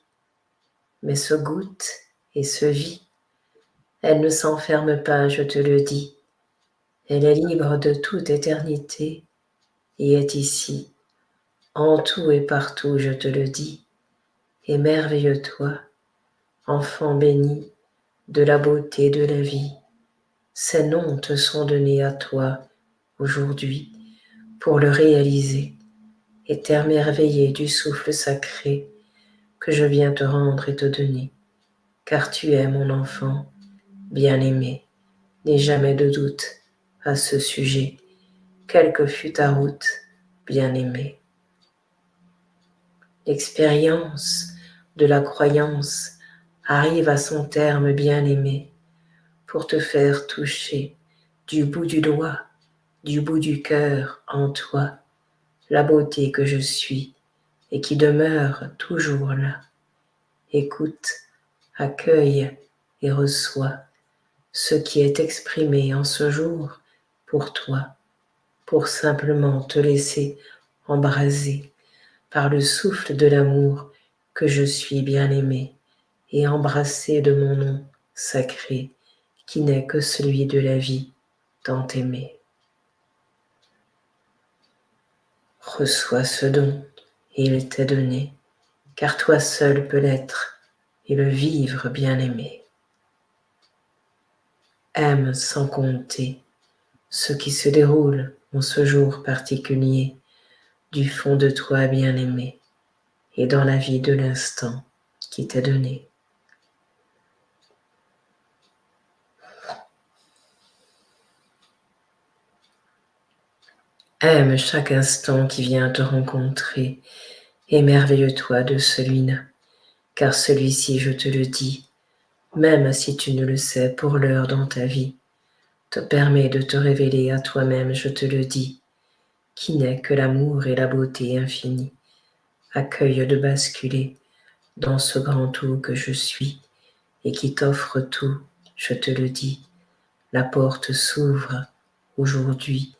S2: mais se goûte et se vit. Elle ne s'enferme pas, je te le dis. Elle est libre de toute éternité et est ici, en tout et partout, je te le dis. Émerveille-toi, enfant béni de la beauté de la vie. Ces noms te sont donnés à toi aujourd'hui pour le réaliser et t'émerveiller du souffle sacré que je viens te rendre et te donner, car tu es mon enfant bien-aimé. N'aie jamais de doute à ce sujet, quelle que fût ta route, bien-aimé. L'expérience de la croyance arrive à son terme, bien-aimé, pour te faire toucher du bout du doigt, du bout du cœur en toi, la beauté que je suis et qui demeure toujours là. Écoute, accueille et reçois ce qui est exprimé en ce jour pour toi, pour simplement te laisser embraser par le souffle de l'amour que je suis bien-aimé et embrassé de mon nom sacré qui n'est que celui de la vie tant aimé. Reçois ce don et il t'est donné, car toi seul peux l'être et le vivre bien-aimé. Aime sans compter ce qui se déroule en ce jour particulier du fond de toi bien-aimé et dans la vie de l'instant qui t'est donné. Aime chaque instant qui vient te rencontrer, émerveille-toi de celui-là, car celui-ci, je te le dis, même si tu ne le sais pour l'heure dans ta vie, te permet de te révéler à toi-même, je te le dis, qui n'est que l'amour et la beauté infinie. Accueille de basculer dans ce grand tout que je suis et qui t'offre tout, je te le dis. La porte s'ouvre aujourd'hui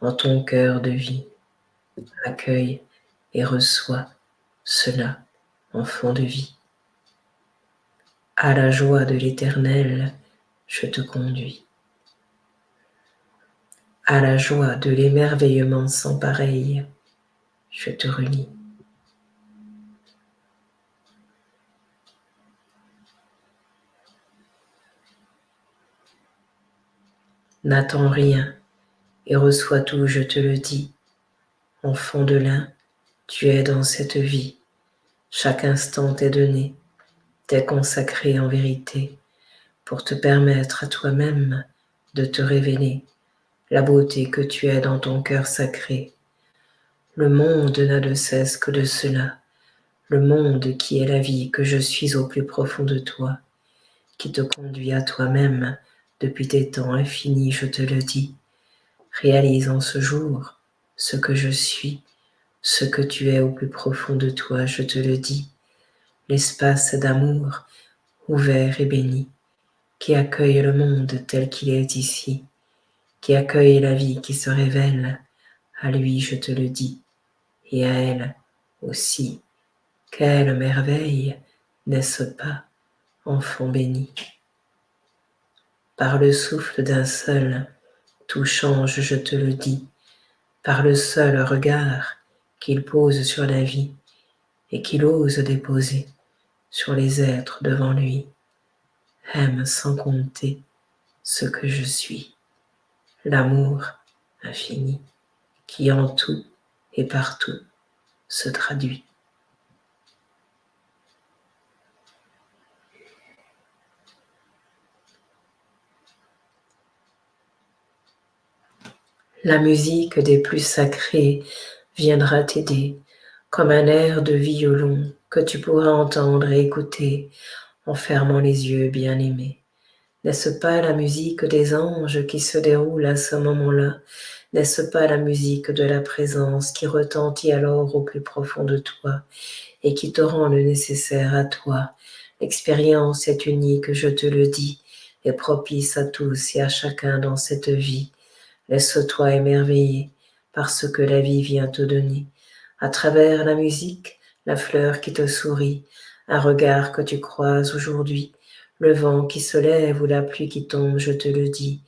S2: en ton cœur de vie. Accueille et reçois cela, enfant de vie. À la joie de l'Éternel, je te conduis. À la joie de l'émerveillement sans pareil, je te relie. N'attends rien et reçois tout, je te le dis. Enfant de l'un, tu es dans cette vie. Chaque instant t'est donné, t'est consacré en vérité pour te permettre à toi-même de te révéler la beauté que tu es dans ton cœur sacré. Le monde n'a de cesse que de cela, le monde qui est la vie que je suis au plus profond de toi, qui te conduit à toi-même depuis des temps infinis, je te le dis. Réalise en ce jour ce que je suis, ce que tu es au plus profond de toi, je te le dis. L'espace d'amour ouvert et béni, qui accueille le monde tel qu'il est ici, qui accueille la vie qui se révèle, à lui je te le dis, et à elle aussi. Quelle merveille, n'est-ce pas, enfant béni? Par le souffle d'un seul, tout change, je te le dis, par le seul regard qu'il pose sur la vie et qu'il ose déposer sur les êtres devant lui. Aime sans compter ce que je suis, l'amour infini qui en tout et partout se traduit. La musique des plus sacrés viendra t'aider comme un air de violon que tu pourras entendre et écouter en fermant les yeux, bien-aimé. N'est-ce pas la musique des anges qui se déroule à ce moment-là? N'est-ce pas la musique de la présence qui retentit alors au plus profond de toi et qui te rend le nécessaire à toi? L'expérience est unique, je te le dis, et propice à tous et à chacun dans cette vie. Laisse-toi émerveiller par ce que la vie vient te donner. À travers la musique, la fleur qui te sourit, un regard que tu croises aujourd'hui, le vent qui se lève ou la pluie qui tombe, je te le dis,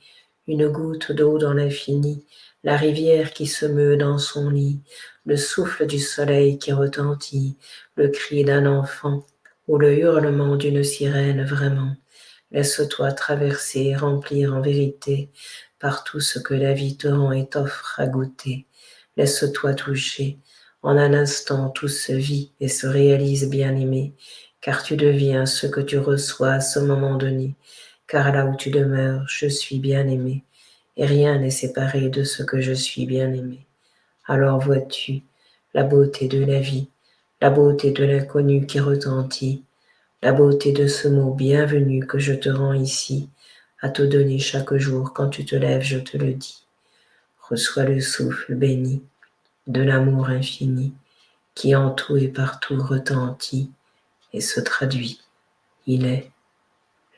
S2: une goutte d'eau dans l'infini, la rivière qui se meut dans son lit, le souffle du soleil qui retentit, le cri d'un enfant ou le hurlement d'une sirène vraiment. Laisse-toi traverser, remplir en vérité par tout ce que la vie te rend et t'offre à goûter. Laisse-toi toucher. En un instant, tout se vit et se réalise, bien-aimé, car tu deviens ce que tu reçois à ce moment donné. Car là où tu demeures, je suis bien-aimé, et rien n'est séparé de ce que je suis bien-aimé. Alors vois-tu la beauté de la vie, la beauté de l'inconnu qui retentit, la beauté de ce mot bienvenue que je te rends ici, à te donner chaque jour quand tu te lèves, je te le dis. Reçois le souffle béni de l'amour infini qui en tout et partout retentit et se traduit. Il est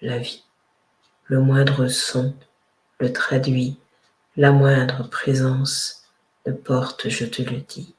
S2: la vie. Le moindre son le traduit, la moindre présence le porte, je te le dis.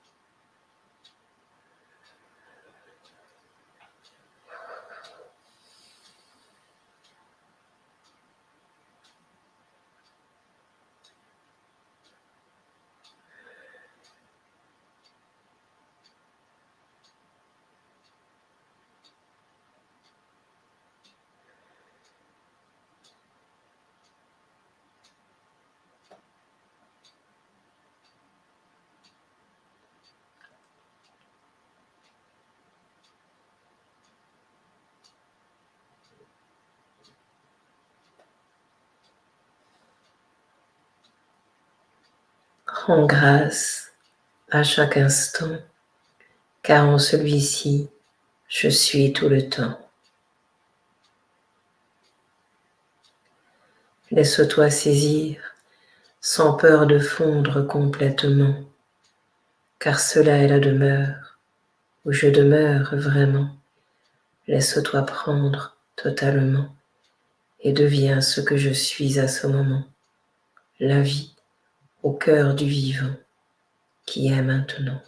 S2: Rends grâce à chaque instant, car en celui-ci, je suis tout le temps. Laisse-toi saisir sans peur de fondre complètement, car cela est la demeure où je demeure vraiment. Laisse-toi prendre totalement et deviens ce que je suis à ce moment, la vie au cœur du vivant qui est maintenant.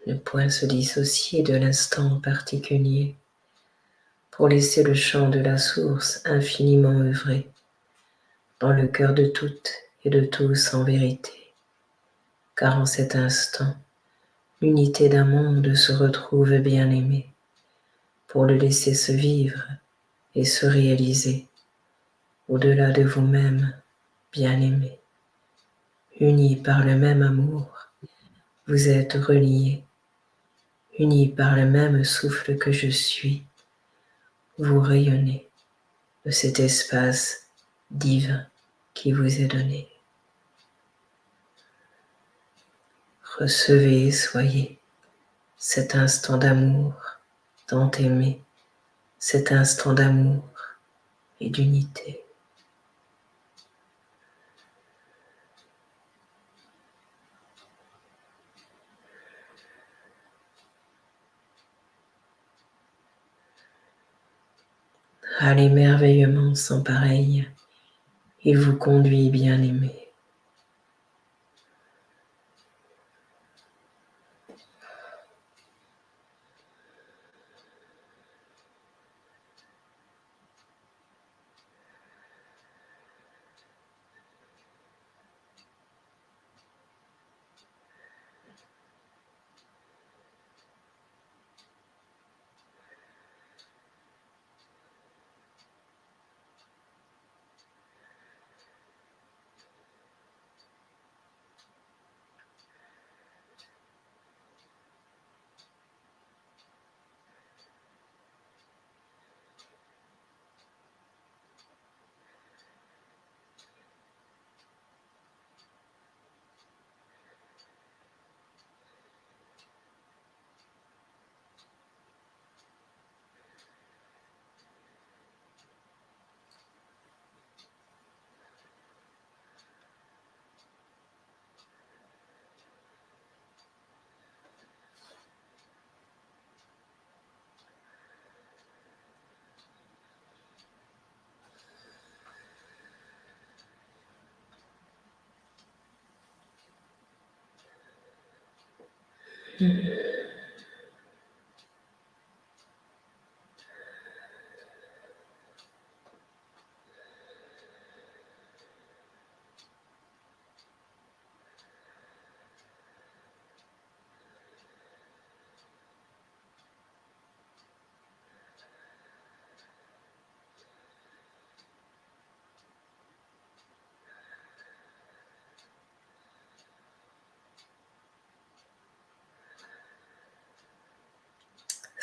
S2: Ne point se dissocier de l'instant particulier pour laisser le chant de la source infiniment œuvrer dans le cœur de toutes et de tous en vérité. Car en cet instant, l'unité d'un monde se retrouve bien-aimée pour le laisser se vivre et se réaliser au-delà de vous-même, bien-aimés. Unis par le même amour, vous êtes reliés. Unis par le même souffle que je suis, vous rayonnez de cet espace divin qui vous est donné. Recevez et soyez cet instant d'amour tant aimé, cet instant d'amour et d'unité. À l'émerveillement sans pareil, il vous conduit bien-aimé.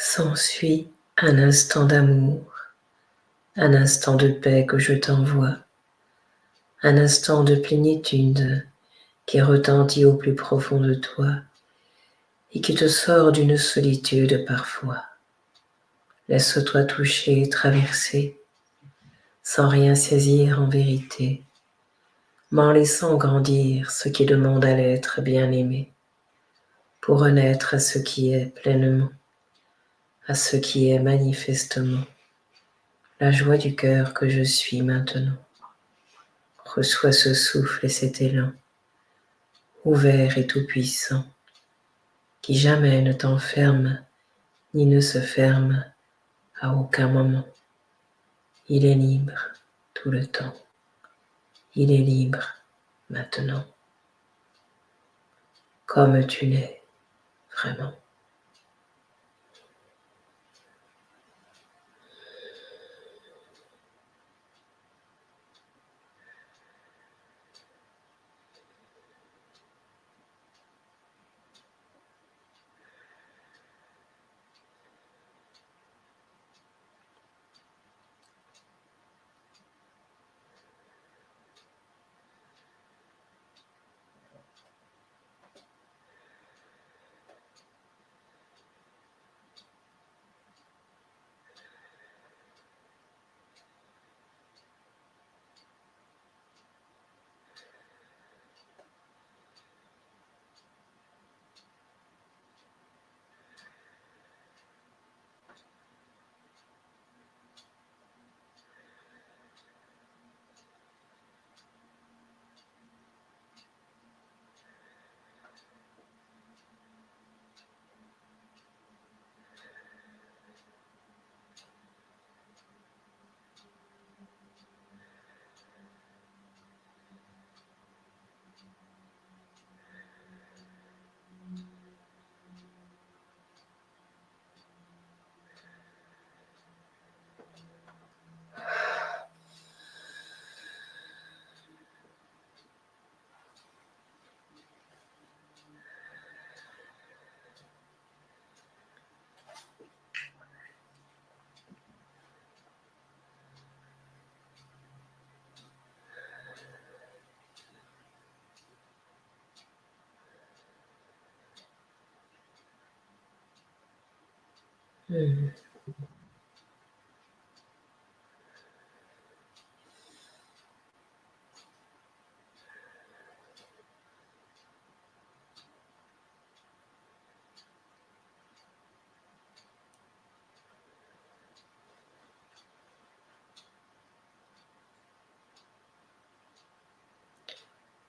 S2: S'ensuit un instant d'amour, un instant de paix que je t'envoie, un instant de plénitude qui retentit au plus profond de toi et qui te sort d'une solitude parfois. Laisse-toi toucher et traverser, sans rien saisir en vérité, m'en laissant grandir ce qui demande à l'être bien-aimé, pour renaître à ce qui est pleinement, à ce qui est manifestement, la joie du cœur que je suis maintenant. Reçois ce souffle et cet élan, ouvert et tout-puissant, qui jamais ne t'enferme ni ne se ferme à aucun moment. Il est libre tout le temps. Il est libre maintenant, comme tu l'es vraiment.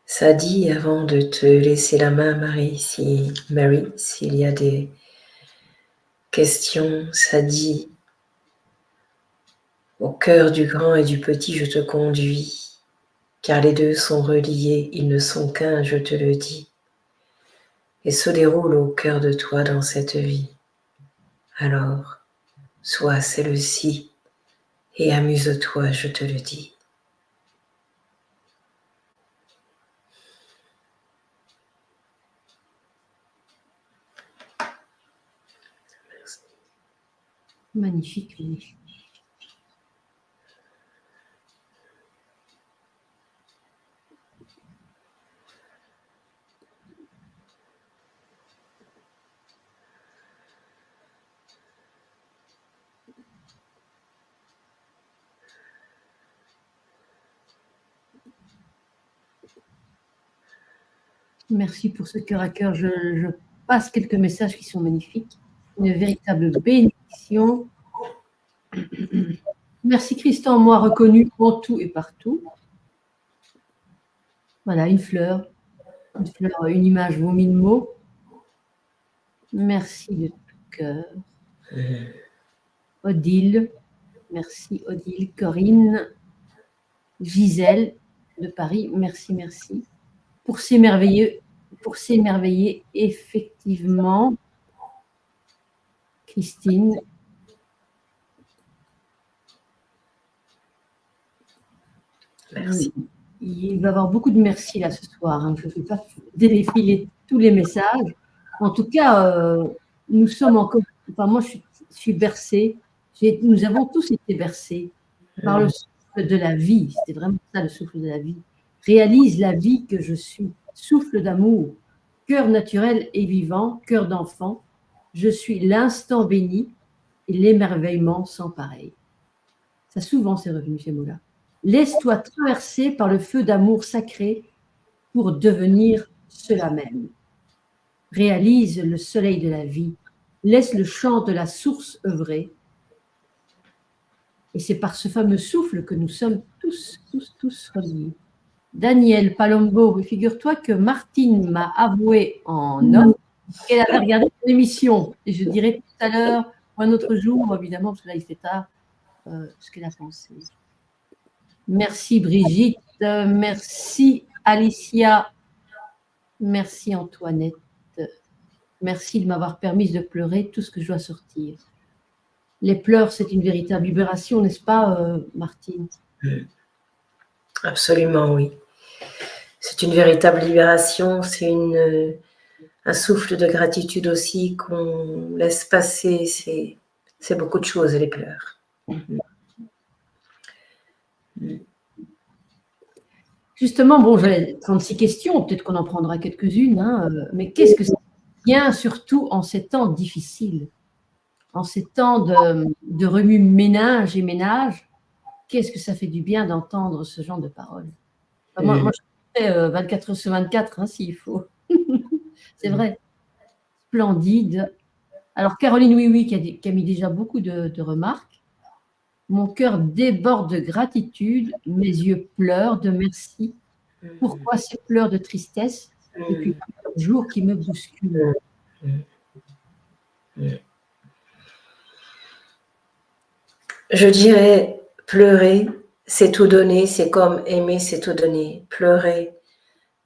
S2: Ça dit, avant de te laisser la main, Mary, s'il y a des questions, ça dit, au cœur du grand et du petit, je te conduis, car les deux sont reliés, ils ne sont qu'un, je te le dis, et se déroulent au cœur de toi dans cette vie. Alors, sois celle-ci et amuse-toi, je te le dis.
S1: Magnifique, magnifique. Merci pour ce cœur à cœur. Je passe quelques messages qui sont magnifiques. Une véritable bénédiction. Merci Christian, moi reconnu en tout et partout. Voilà, une fleur, une image vaut 1000 mots. Merci de tout cœur. Odile, merci Odile, Corinne, Gisèle de Paris, merci, merci. Pour s'émerveiller, effectivement. Christine.
S2: Merci.
S1: Il va y avoir beaucoup de merci là ce soir. Hein. Je ne vais pas défiler tous les messages. En tout cas, nous sommes encore. Enfin, moi, je suis bercée. Nous avons tous été bercés par le souffle de la vie. C'était vraiment ça, le souffle de la vie. Réalise la vie que je suis. Souffle d'amour, cœur naturel et vivant, cœur d'enfant. Je suis l'instant béni et l'émerveillement sans pareil. Ça, souvent, c'est revenu ces mots-là. Laisse-toi traverser par le feu d'amour sacré pour devenir cela même. Réalise le soleil de la vie. Laisse le chant de la source œuvrer. Et c'est par ce fameux souffle que nous sommes tous reliés. Daniel Palombo, figure-toi que Martine m'a avoué en off qu'elle avait regardé l'émission. Et je dirai tout à l'heure, ou un autre jour, évidemment, parce que là, il fait tard, ce qu'elle a pensé. Merci Brigitte, merci Alicia, merci Antoinette, merci de m'avoir permis de pleurer tout ce que je dois sortir. Les pleurs, c'est une véritable libération, n'est-ce pas Martine?
S2: Absolument, oui. C'est une véritable libération, c'est un souffle de gratitude aussi qu'on laisse passer, c'est beaucoup de choses, les pleurs.
S1: Justement, bon, j'avais 36 questions, peut-être qu'on en prendra quelques-unes, hein, mais qu'est-ce que ça vient surtout en ces temps difficiles, en ces temps de remue-ménage et ménage, qu'est-ce que ça fait du bien d'entendre ce genre de paroles. Enfin, moi, je fais 24 heures sur 24, hein, s'il faut. C'est vrai. Splendide. Alors, Caroline Oui, qui a mis déjà beaucoup de remarques. Mon cœur déborde de gratitude, mes yeux pleurent de merci. Pourquoi ces pleurs de tristesse depuis plusieurs jours qui me bousculent?
S2: Je dirais pleurer, c'est tout donner, c'est comme aimer, c'est tout donner. Pleurer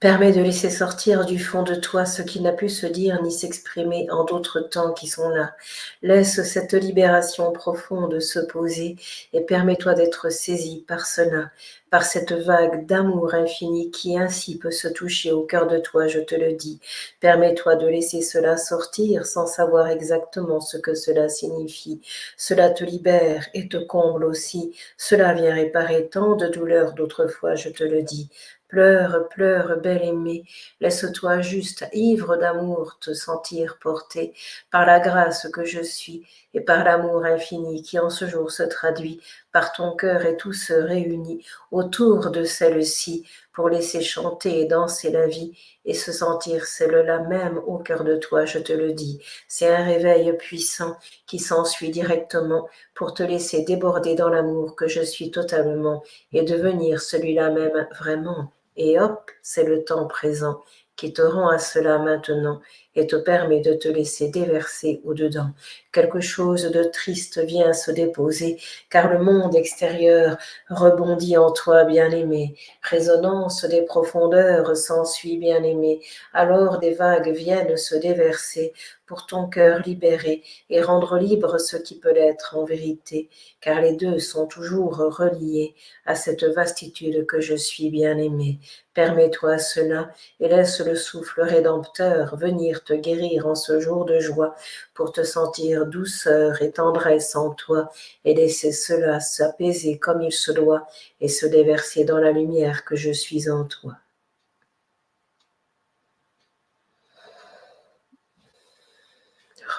S2: permet de laisser sortir du fond de toi ce qui n'a pu se dire ni s'exprimer en d'autres temps qui sont là. Laisse cette libération profonde se poser et permets-toi d'être saisi par cela, par cette vague d'amour infini qui ainsi peut se toucher au cœur de toi, je te le dis. Permets-toi de laisser cela sortir sans savoir exactement ce que cela signifie. Cela te libère et te comble aussi. Cela vient réparer tant de douleurs d'autrefois, je te le dis. Pleure, pleure, belle-aimée, laisse-toi juste, ivre d'amour, te sentir porté par la grâce que je suis et par l'amour infini qui en ce jour se traduit par ton cœur et tous se réunit autour de celle-ci pour laisser chanter et danser la vie et se sentir celle-là même au cœur de toi, je te le dis. C'est un réveil puissant qui s'ensuit directement pour te laisser déborder dans l'amour que je suis totalement et devenir celui-là même vraiment. Et hop, c'est le temps présent qui te rend à cela maintenant et te permet de te laisser déverser au-dedans. Quelque chose de triste vient se déposer, car le monde extérieur rebondit en toi, bien-aimé. Résonance des profondeurs s'ensuit, bien-aimé. Alors des vagues viennent se déverser pour ton cœur libéré et rendre libre ce qui peut l'être en vérité, car les deux sont toujours reliés à cette vastitude que je suis, bien-aimé. Permets-toi cela et laisse le souffle rédempteur venir te guérir en ce jour de joie pour te sentir douceur et tendresse en toi et laisser cela s'apaiser comme il se doit et se déverser dans la lumière que je suis en toi.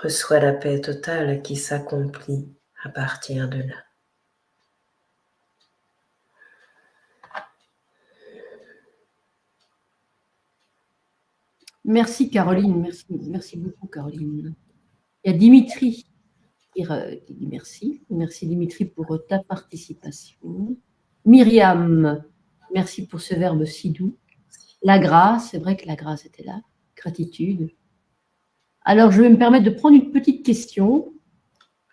S2: Reçois la paix totale qui s'accomplit à partir de là.
S1: Merci Caroline, merci beaucoup Caroline. Il y a Dimitri qui dit merci. Merci Dimitri pour ta participation. Myriam, merci pour ce verbe si doux. La grâce, c'est vrai que la grâce était là. Gratitude. Alors, je vais me permettre de prendre une petite question,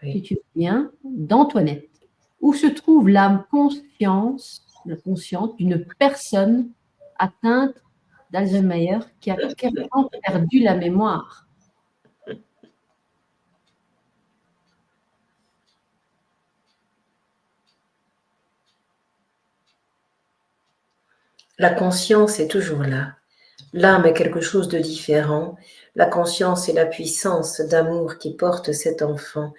S2: Oui.
S1: si tu veux bien, d'Antoinette. Où se trouve l'âme consciente d'une personne atteinte d'Alzheimer qui a carrément perdu la mémoire?
S2: La conscience est toujours là. L'âme est quelque chose de différent. La conscience est la puissance d'amour qui porte cet enfant,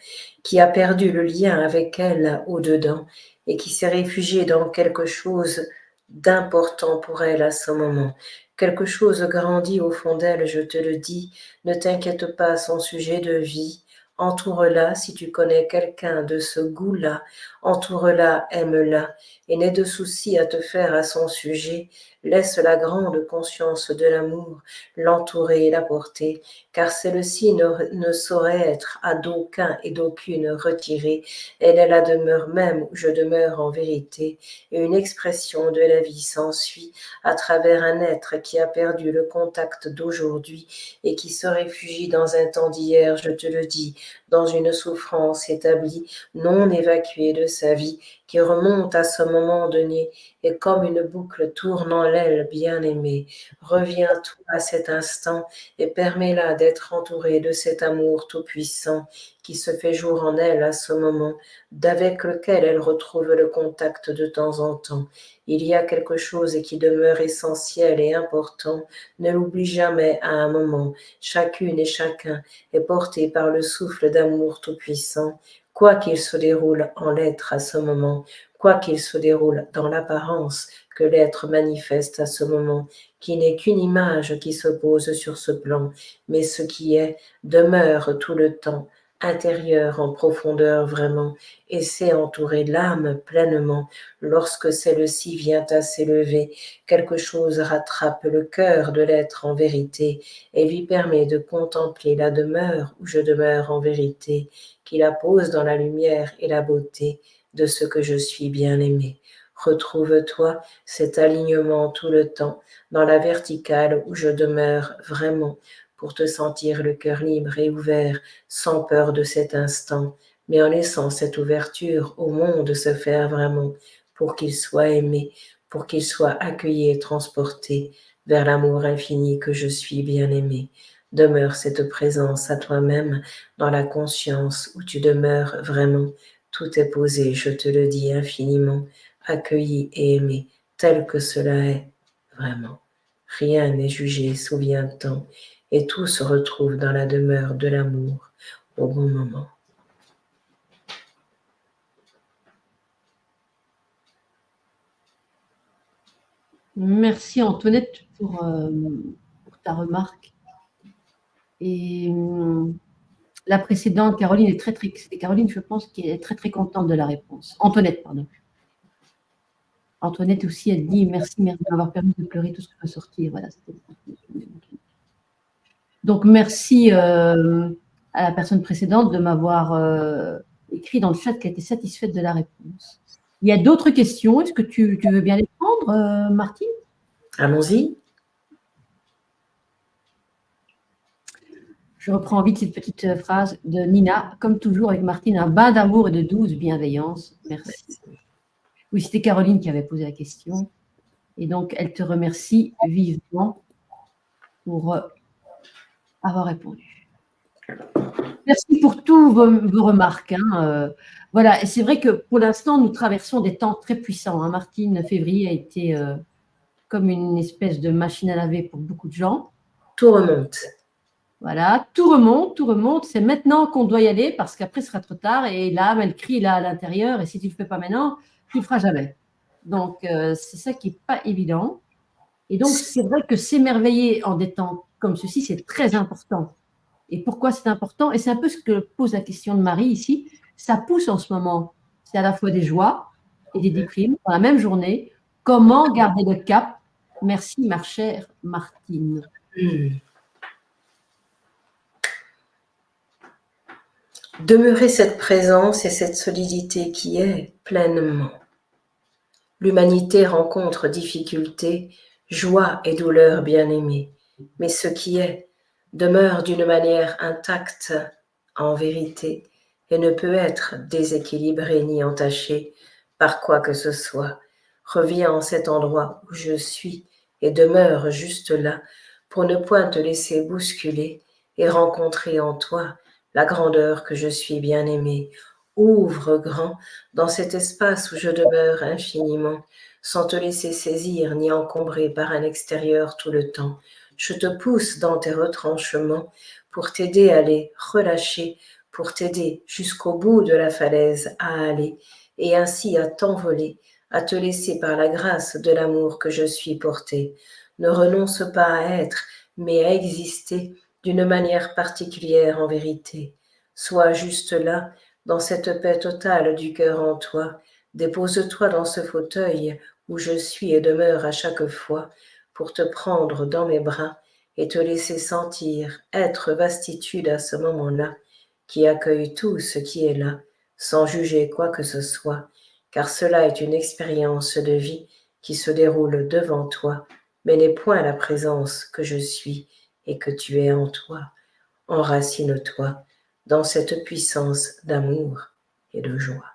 S2: qui a perdu le lien avec elle au-dedans et qui s'est réfugié dans quelque chose d'important pour elle à ce moment. Quelque chose grandit au fond d'elle, je te le dis. Ne t'inquiète pas, son sujet de vie. Entoure-la si tu connais quelqu'un de ce goût-là. Entoure-la, aime-la et n'aie de soucis à te faire à son sujet. Laisse la grande conscience de l'amour l'entourer et la porter, car celle-ci ne saurait être à d'aucun et d'aucune retirée. Elle est la demeure même où je demeure en vérité, et une expression de la vie s'ensuit à travers un être qui a perdu le contact d'aujourd'hui et qui se réfugie dans un temps d'hier, je te le dis, dans une souffrance établie, non évacuée de sa vie, qui remonte à ce moment donné et comme une boucle tourne en l'aile bien-aimée. Reviens-toi à cet instant et permets-la d'être entourée de cet amour tout-puissant qui se fait jour en elle à ce moment, d'avec lequel elle retrouve le contact de temps en temps. Il y a quelque chose qui demeure essentiel et important. Ne l'oublie jamais à un moment. Chacune et chacun est porté par le souffle d'amour tout-puissant. Quoi qu'il se déroule en l'être à ce moment, quoi qu'il se déroule dans l'apparence que l'être manifeste à ce moment, qui n'est qu'une image qui se pose sur ce plan, mais ce qui est demeure tout le temps, intérieur en profondeur vraiment, et sait entourer l'âme pleinement. Lorsque celle-ci vient à s'élever, quelque chose rattrape le cœur de l'être en vérité et lui permet de contempler la demeure où je demeure en vérité, qui la pose dans la lumière et la beauté de ce que je suis bien-aimé. Retrouve-toi cet alignement tout le temps dans la verticale où je demeure vraiment pour te sentir le cœur libre et ouvert, sans peur de cet instant, mais en laissant cette ouverture au monde se faire vraiment pour qu'il soit aimé, pour qu'il soit accueilli et transporté vers l'amour infini que je suis bien-aimé. Demeure cette présence à toi-même dans la conscience où tu demeures vraiment. Tout est posé, je te le dis infiniment, accueilli et aimé tel que cela est vraiment. Rien n'est jugé, souviens-t'en, et tout se retrouve dans la demeure de l'amour au bon moment.
S1: Merci Antoinette pour ta remarque. Et la précédente, Caroline, c'était Caroline, je pense, qui est très très contente de la réponse. Antoinette, pardon. Antoinette aussi, elle dit merci de m'avoir permis de pleurer tout ce que peut sortir. Voilà, donc merci à la personne précédente de m'avoir écrit dans le chat qu'elle était satisfaite de la réponse. Il y a d'autres questions. Est-ce que tu veux bien les prendre, Martine?
S2: Allons-y.
S1: Je reprends vite cette petite phrase de Nina. Comme toujours avec Martine, un bain d'amour et de douce bienveillance. Merci. Oui, c'était Caroline qui avait posé la question. Et donc, elle te remercie vivement pour avoir répondu. Merci pour toutes vos remarques. Voilà, et c'est vrai que pour l'instant, nous traversons des temps très puissants. Martine, février a été comme une espèce de machine à laver pour beaucoup de gens.
S2: Tout remonte.
S1: Voilà, tout remonte. C'est maintenant qu'on doit y aller parce qu'après, ce sera trop tard. Et l'âme, elle crie là à l'intérieur. Et si tu ne le fais pas maintenant, tu ne le feras jamais. Donc, c'est ça qui n'est pas évident. Et donc, c'est vrai que s'émerveiller en des temps comme ceci, c'est très important. Et pourquoi c'est important? Et c'est un peu ce que pose la question de Marie ici. Ça pousse en ce moment. C'est à la fois des joies et des déprimes dans la même journée. Comment garder le cap? Merci, ma chère Martine.
S2: Demeurer cette présence et cette solidité qui est pleinement. L'humanité rencontre difficultés, joie et douleur bien-aimées, mais ce qui est demeure d'une manière intacte en vérité et ne peut être déséquilibré ni entaché par quoi que ce soit. Reviens en cet endroit où je suis et demeure juste là pour ne point te laisser bousculer et rencontrer en toi la grandeur que je suis bien-aimé. Ouvre grand dans cet espace où je demeure infiniment, sans te laisser saisir ni encombrer par un extérieur tout le temps. Je te pousse dans tes retranchements pour t'aider à les relâcher, pour t'aider jusqu'au bout de la falaise à aller, et ainsi à t'envoler, à te laisser par la grâce de l'amour que je suis porté. Ne renonce pas à être, mais à exister d'une manière particulière en vérité. Sois juste là, dans cette paix totale du cœur en toi. Dépose-toi dans ce fauteuil où je suis et demeure à chaque fois pour te prendre dans mes bras et te laisser sentir, être vastitude à ce moment-là, qui accueille tout ce qui est là, sans juger quoi que ce soit, car cela est une expérience de vie qui se déroule devant toi, mais n'est point la présence que je suis et que tu es en toi. Enracine-toi dans cette puissance d'amour et de joie.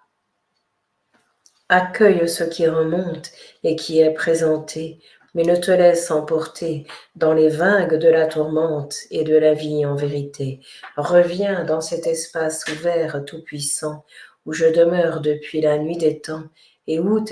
S2: Accueille ce qui remonte et qui est présenté, mais ne te laisse emporter dans les vagues de la tourmente et de la vie en vérité. Reviens dans cet espace ouvert tout-puissant où je demeure depuis la nuit des temps et où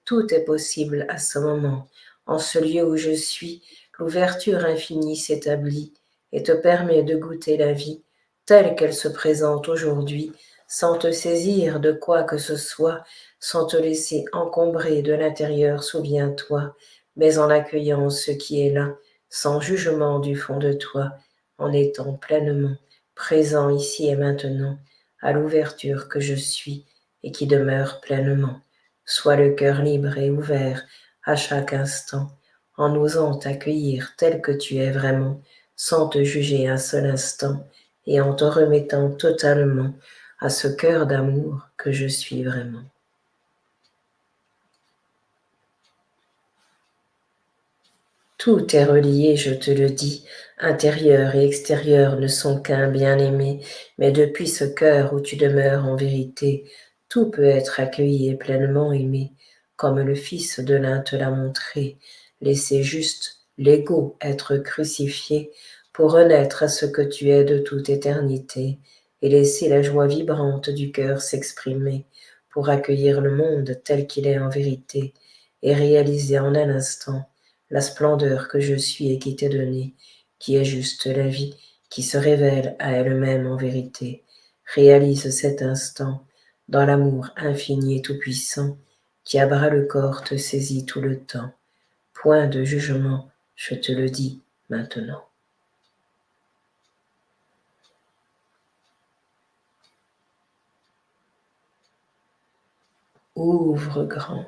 S2: tout est possible à ce moment. En ce lieu où je suis, l'ouverture infinie s'établit et te permet de goûter la vie telle qu'elle se présente aujourd'hui, sans te saisir de quoi que ce soit, sans te laisser encombrer de l'intérieur, souviens-toi, mais en accueillant ce qui est là, sans jugement du fond de toi, en étant pleinement présent ici et maintenant, à l'ouverture que je suis et qui demeure pleinement. Sois le cœur libre et ouvert à chaque instant, en osant t'accueillir tel que tu es vraiment, sans te juger un seul instant, et en te remettant totalement à ce cœur d'amour que je suis vraiment. Tout est relié, je te le dis, intérieur et extérieur ne sont qu'un bien-aimé, mais depuis ce cœur où tu demeures en vérité, tout peut être accueilli et pleinement aimé, comme le Fils de l'un te l'a montré. Laissez juste l'ego être crucifié pour renaître à ce que tu es de toute éternité, et laisser la joie vibrante du cœur s'exprimer pour accueillir le monde tel qu'il est en vérité, et réaliser en un instant la splendeur que je suis et qui t'est donnée, qui est juste la vie, qui se révèle à elle-même en vérité. Réalise cet instant dans l'amour infini et tout-puissant qui à bras le corps te saisit tout le temps Point de jugement, je te le dis maintenant. Ouvre grand.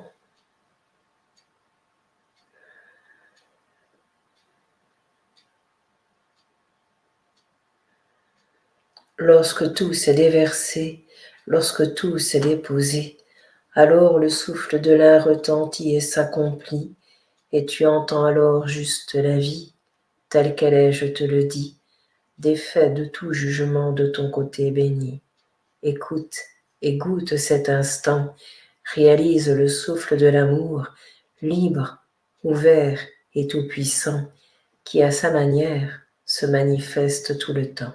S2: Lorsque tout s'est déversé, lorsque tout s'est déposé, alors le souffle de l'un retentit et s'accomplit, et tu entends alors juste la vie, telle qu'elle est, je te le dis, défait de tout jugement de ton côté béni. Écoute et goûte cet instant, réalise le souffle de l'amour, libre, ouvert et tout-puissant, qui à sa manière se manifeste tout le temps.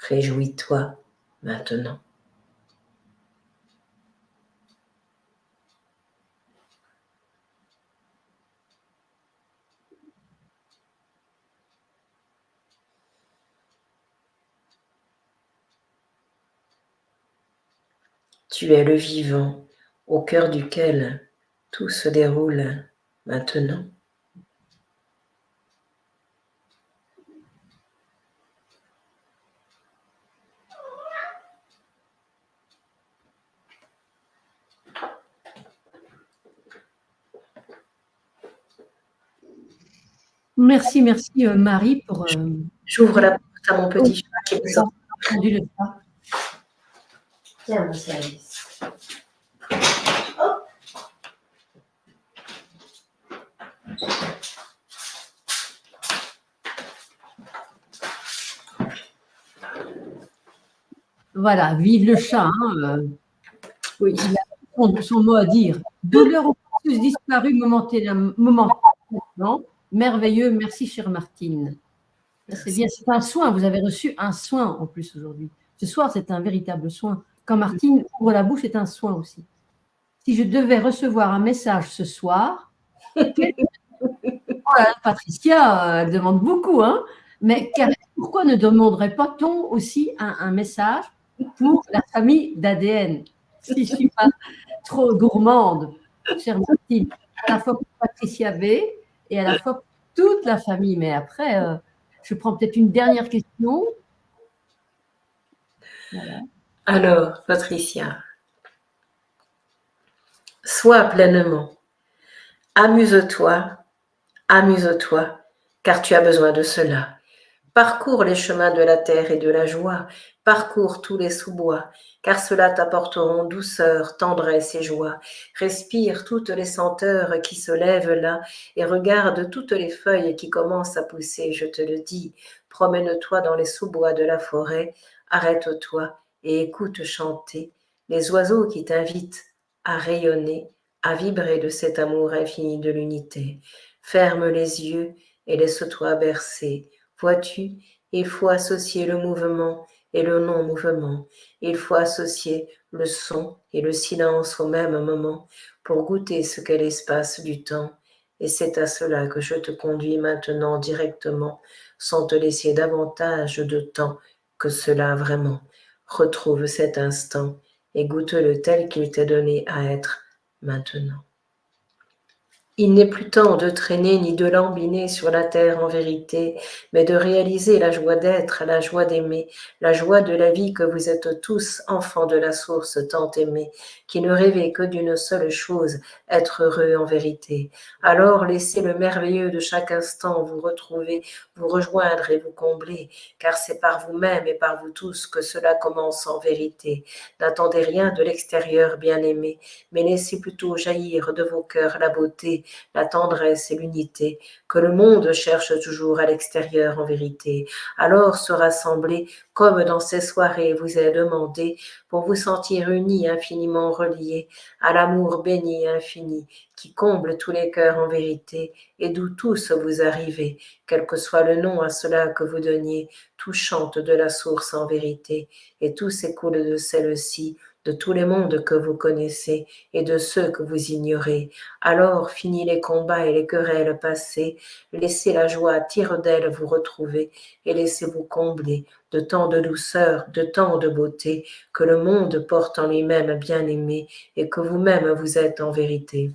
S2: Réjouis-toi maintenant. Tu es le vivant, au cœur duquel tout se déroule maintenant.
S1: Merci, merci Marie pour...
S2: J'ouvre la porte à mon petit chat qui me sort.
S1: entendu le chat.
S2: Tiens, mon service.
S1: Voilà, vive le chat. Hein,
S2: oui.
S1: Il a son mot à dire. Douleur au processus disparu momentanément. Merveilleux, merci chère Martine. C'est bien, c'est un soin. Vous avez reçu un soin en plus aujourd'hui. Ce soir, c'est un véritable soin. Quand Martine ouvre la bouche, c'est un soin aussi. Si je devais recevoir un message ce soir, voilà, Patricia, elle demande beaucoup, hein, mais pourquoi ne demanderait-on aussi un message pour la famille d'ADN? Si je ne suis pas trop gourmande, chère Martine, à la fois pour Patricia B et à la fois pour toute la famille. Mais après, je prends peut-être une dernière question. Voilà.
S2: Alors, Patricia, sois pleinement. Amuse-toi, amuse-toi, car tu as besoin de cela. Parcours les chemins de la terre et de la joie, parcours tous les sous-bois, car cela t'apporteront douceur, tendresse et joie. Respire toutes les senteurs qui se lèvent là et regarde toutes les feuilles qui commencent à pousser, je te le dis. Promène-toi dans les sous-bois de la forêt, arrête-toi et écoute chanter les oiseaux qui t'invitent à rayonner, à vibrer de cet amour infini de l'unité. Ferme les yeux et laisse-toi bercer. Vois-tu, il faut associer le mouvement et le non-mouvement. Il faut associer le son et le silence au même moment pour goûter ce qu'est l'espace du temps. Et c'est à cela que je te conduis maintenant directement, sans te laisser davantage de temps que cela vraiment. Retrouve cet instant et goûte-le tel qu'il t'est donné à être maintenant. Il n'est plus temps de traîner ni de lambiner sur la terre en vérité, mais de réaliser la joie d'être, la joie d'aimer, la joie de la vie que vous êtes tous enfants de la source tant aimée, qui ne rêvez que d'une seule chose, être heureux en vérité. Alors laissez le merveilleux de chaque instant vous retrouver, vous rejoindre et vous combler, car c'est par vous-même et par vous tous que cela commence en vérité. N'attendez rien de l'extérieur, bien-aimé, mais laissez plutôt jaillir de vos cœurs la beauté, la tendresse et l'unité que le monde cherche toujours à l'extérieur en vérité. Alors se rassembler comme dans ces soirées vous est demandé pour vous sentir unis infiniment reliés à l'amour béni et infini qui comble tous les cœurs en vérité et d'où tous vous arrivez, quel que soit le nom à cela que vous donniez, tout chante de la source en vérité et tout s'écoule de celle-ci, de tous les mondes que vous connaissez et de ceux que vous ignorez. Alors, finis les combats et les querelles passées, laissez la joie à tire-d'aile vous retrouver et laissez-vous combler de tant de douceur, de tant de beauté que le monde porte en lui-même bien-aimé et que vous-même vous êtes en vérité.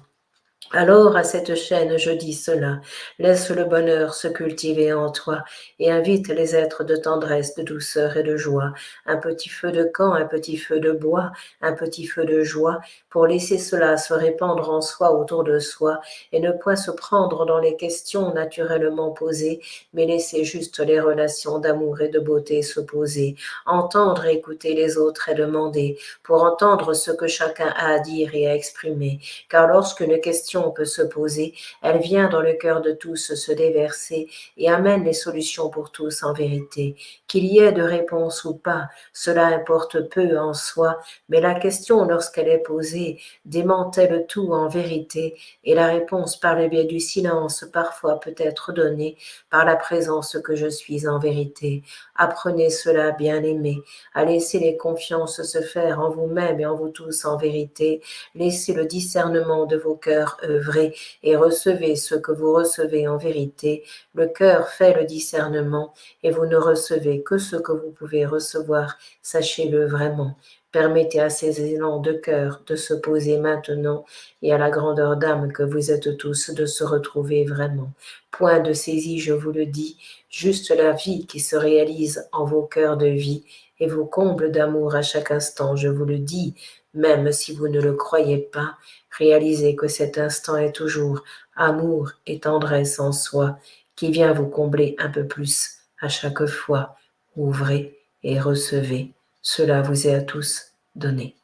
S2: Alors à cette chaîne je dis cela, laisse le bonheur se cultiver en toi et invite les êtres de tendresse, de douceur et de joie, un petit feu de camp, un petit feu de bois, un petit feu de joie, pour laisser cela se répandre en soi autour de soi et ne point se prendre dans les questions naturellement posées, mais laisser juste les relations d'amour et de beauté se poser, entendre et écouter les autres et demander, pour entendre ce que chacun a à dire et à exprimer, car lorsqu'une question peut se poser, elle vient dans le cœur de tous se déverser et amène les solutions pour tous en vérité. Qu'il y ait de réponse ou pas, cela importe peu en soi, mais la question lorsqu'elle est posée démantèle tout en vérité et la réponse par le biais du silence parfois peut être donnée par la présence que je suis en vérité. Apprenez cela, bien-aimés, à laisser les confiances se faire en vous-même et en vous tous en vérité. Laissez le discernement de vos cœurs œuvrer et recevez ce que vous recevez en vérité. Le cœur fait le discernement et vous ne recevez que ce que vous pouvez recevoir. Sachez-le vraiment. Permettez à ces élans de cœur de se poser maintenant et à la grandeur d'âme que vous êtes tous de se retrouver vraiment. Point de saisie, je vous le dis, juste la vie qui se réalise en vos cœurs de vie et vos combles d'amour à chaque instant, je vous le dis, même si vous ne le croyez pas, réalisez que cet instant est toujours amour et tendresse en soi qui vient vous combler un peu plus à chaque fois. Ouvrez et recevez. Cela vous est à tous donné.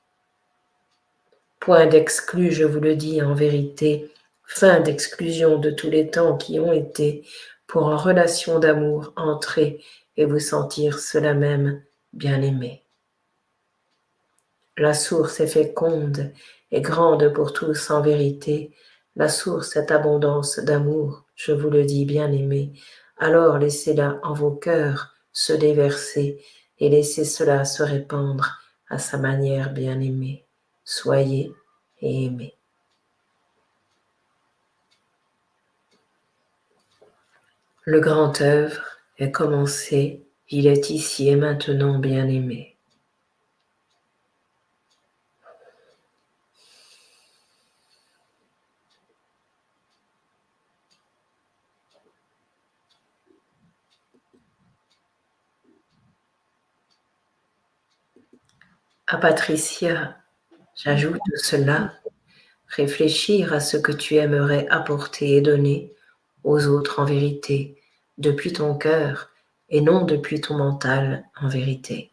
S2: Point d'exclus, je vous le dis en vérité, fin d'exclusion de tous les temps qui ont été pour en relation d'amour entrer et vous sentir cela même bien-aimé. La source est féconde et grande pour tous en vérité. La source est abondance d'amour, je vous le dis bien-aimé. Alors laissez-la en vos cœurs se déverser et laissez cela se répandre à sa manière bien-aimée. Soyez et aimez. Le grand œuvre est commencé, il est ici et maintenant bien-aimé. À Patricia, j'ajoute cela. Réfléchir à ce que tu aimerais apporter et donner aux autres en vérité, depuis ton cœur et non depuis ton mental en vérité.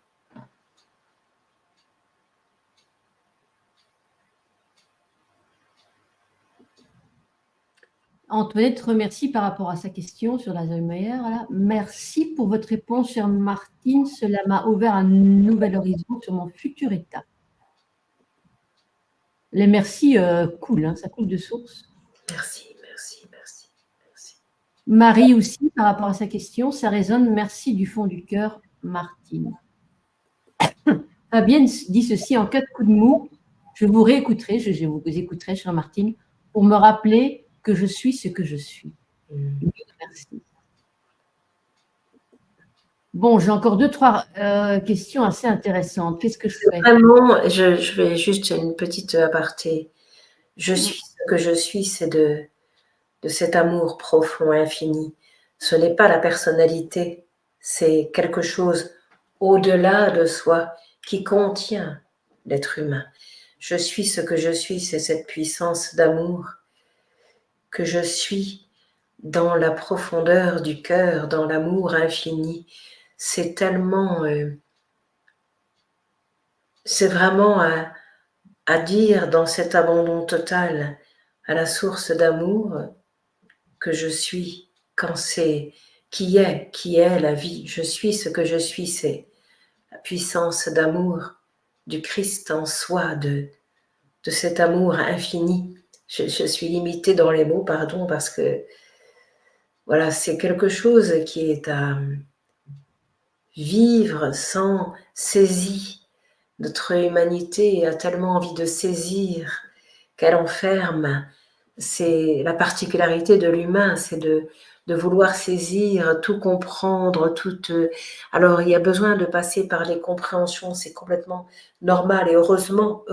S1: Antoinette remercie par rapport à sa question sur l'Alzheimer. Voilà. Merci pour votre réponse, chère Martine. Cela m'a ouvert un nouvel horizon sur mon futur état. Les merci coulent, hein, ça coule de source.
S2: Merci, merci, merci, merci.
S1: Marie aussi, par rapport à sa question, ça résonne. Merci du fond du cœur, Martine. Fabienne dit ceci, en cas de coup de mou, je vous réécouterai, je vous écouterai, chère Martine, pour me rappeler que je suis ce que je suis. Merci. Bon, j'ai encore 2-3 questions assez intéressantes. Qu'est-ce que je fais?
S2: Vraiment, je vais juste une petite aparté. Je suis ce que je suis, c'est de cet amour profond, infini. Ce n'est pas la personnalité, c'est quelque chose au-delà de soi qui contient l'être humain. Je suis ce que je suis, c'est cette puissance d'amour que je suis dans la profondeur du cœur, dans l'amour infini. C'est tellement... c'est vraiment à dire dans cet abandon total à la source d'amour que je suis, quand c'est qui est la vie. Je suis ce que je suis, c'est la puissance d'amour du Christ en soi, de cet amour infini. Je suis limitée dans les mots, pardon, parce que voilà, c'est quelque chose qui est à vivre sans saisie. Notre humanité a tellement envie de saisir qu'elle enferme. C'est la particularité de l'humain, c'est de de vouloir saisir, tout comprendre, tout. Alors, il y a besoin de passer par les compréhensions, c'est complètement normal et heureusement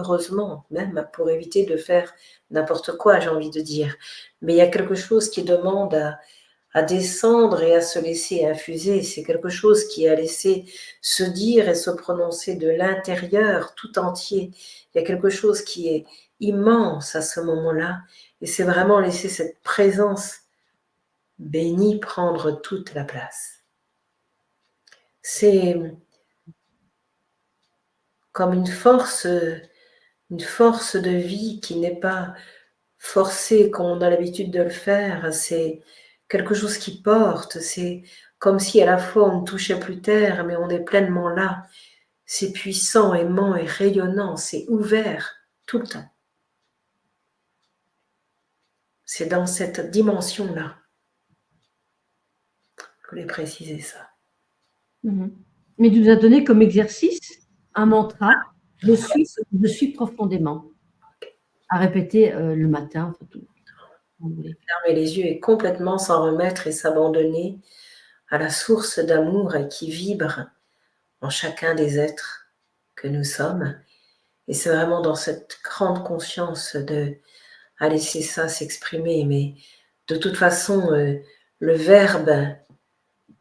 S2: même, pour éviter de faire n'importe quoi, j'ai envie de dire. Mais il y a quelque chose qui demande à descendre et à se laisser infuser. C'est quelque chose qui est à laisser se dire et se prononcer de l'intérieur tout entier. Il y a quelque chose qui est immense à ce moment-là. Et c'est vraiment laisser cette présence bénie prendre toute la place. C'est comme une force de vie qui n'est pas forcée comme on a l'habitude de le faire. C'est quelque chose qui porte. C'est comme si à la fois on ne touchait plus terre, mais on est pleinement là. C'est puissant, aimant et rayonnant. C'est ouvert tout le temps. C'est dans cette dimension-là. Je voulais préciser ça.
S1: Mais tu nous as donné comme exercice un mantra, je suis profondément, à répéter le matin.
S2: Fermer les yeux et complètement s'en remettre et s'abandonner à la source d'amour qui vibre en chacun des êtres que nous sommes. Et c'est vraiment dans cette grande conscience à laisser ça s'exprimer. Mais de toute façon, le verbe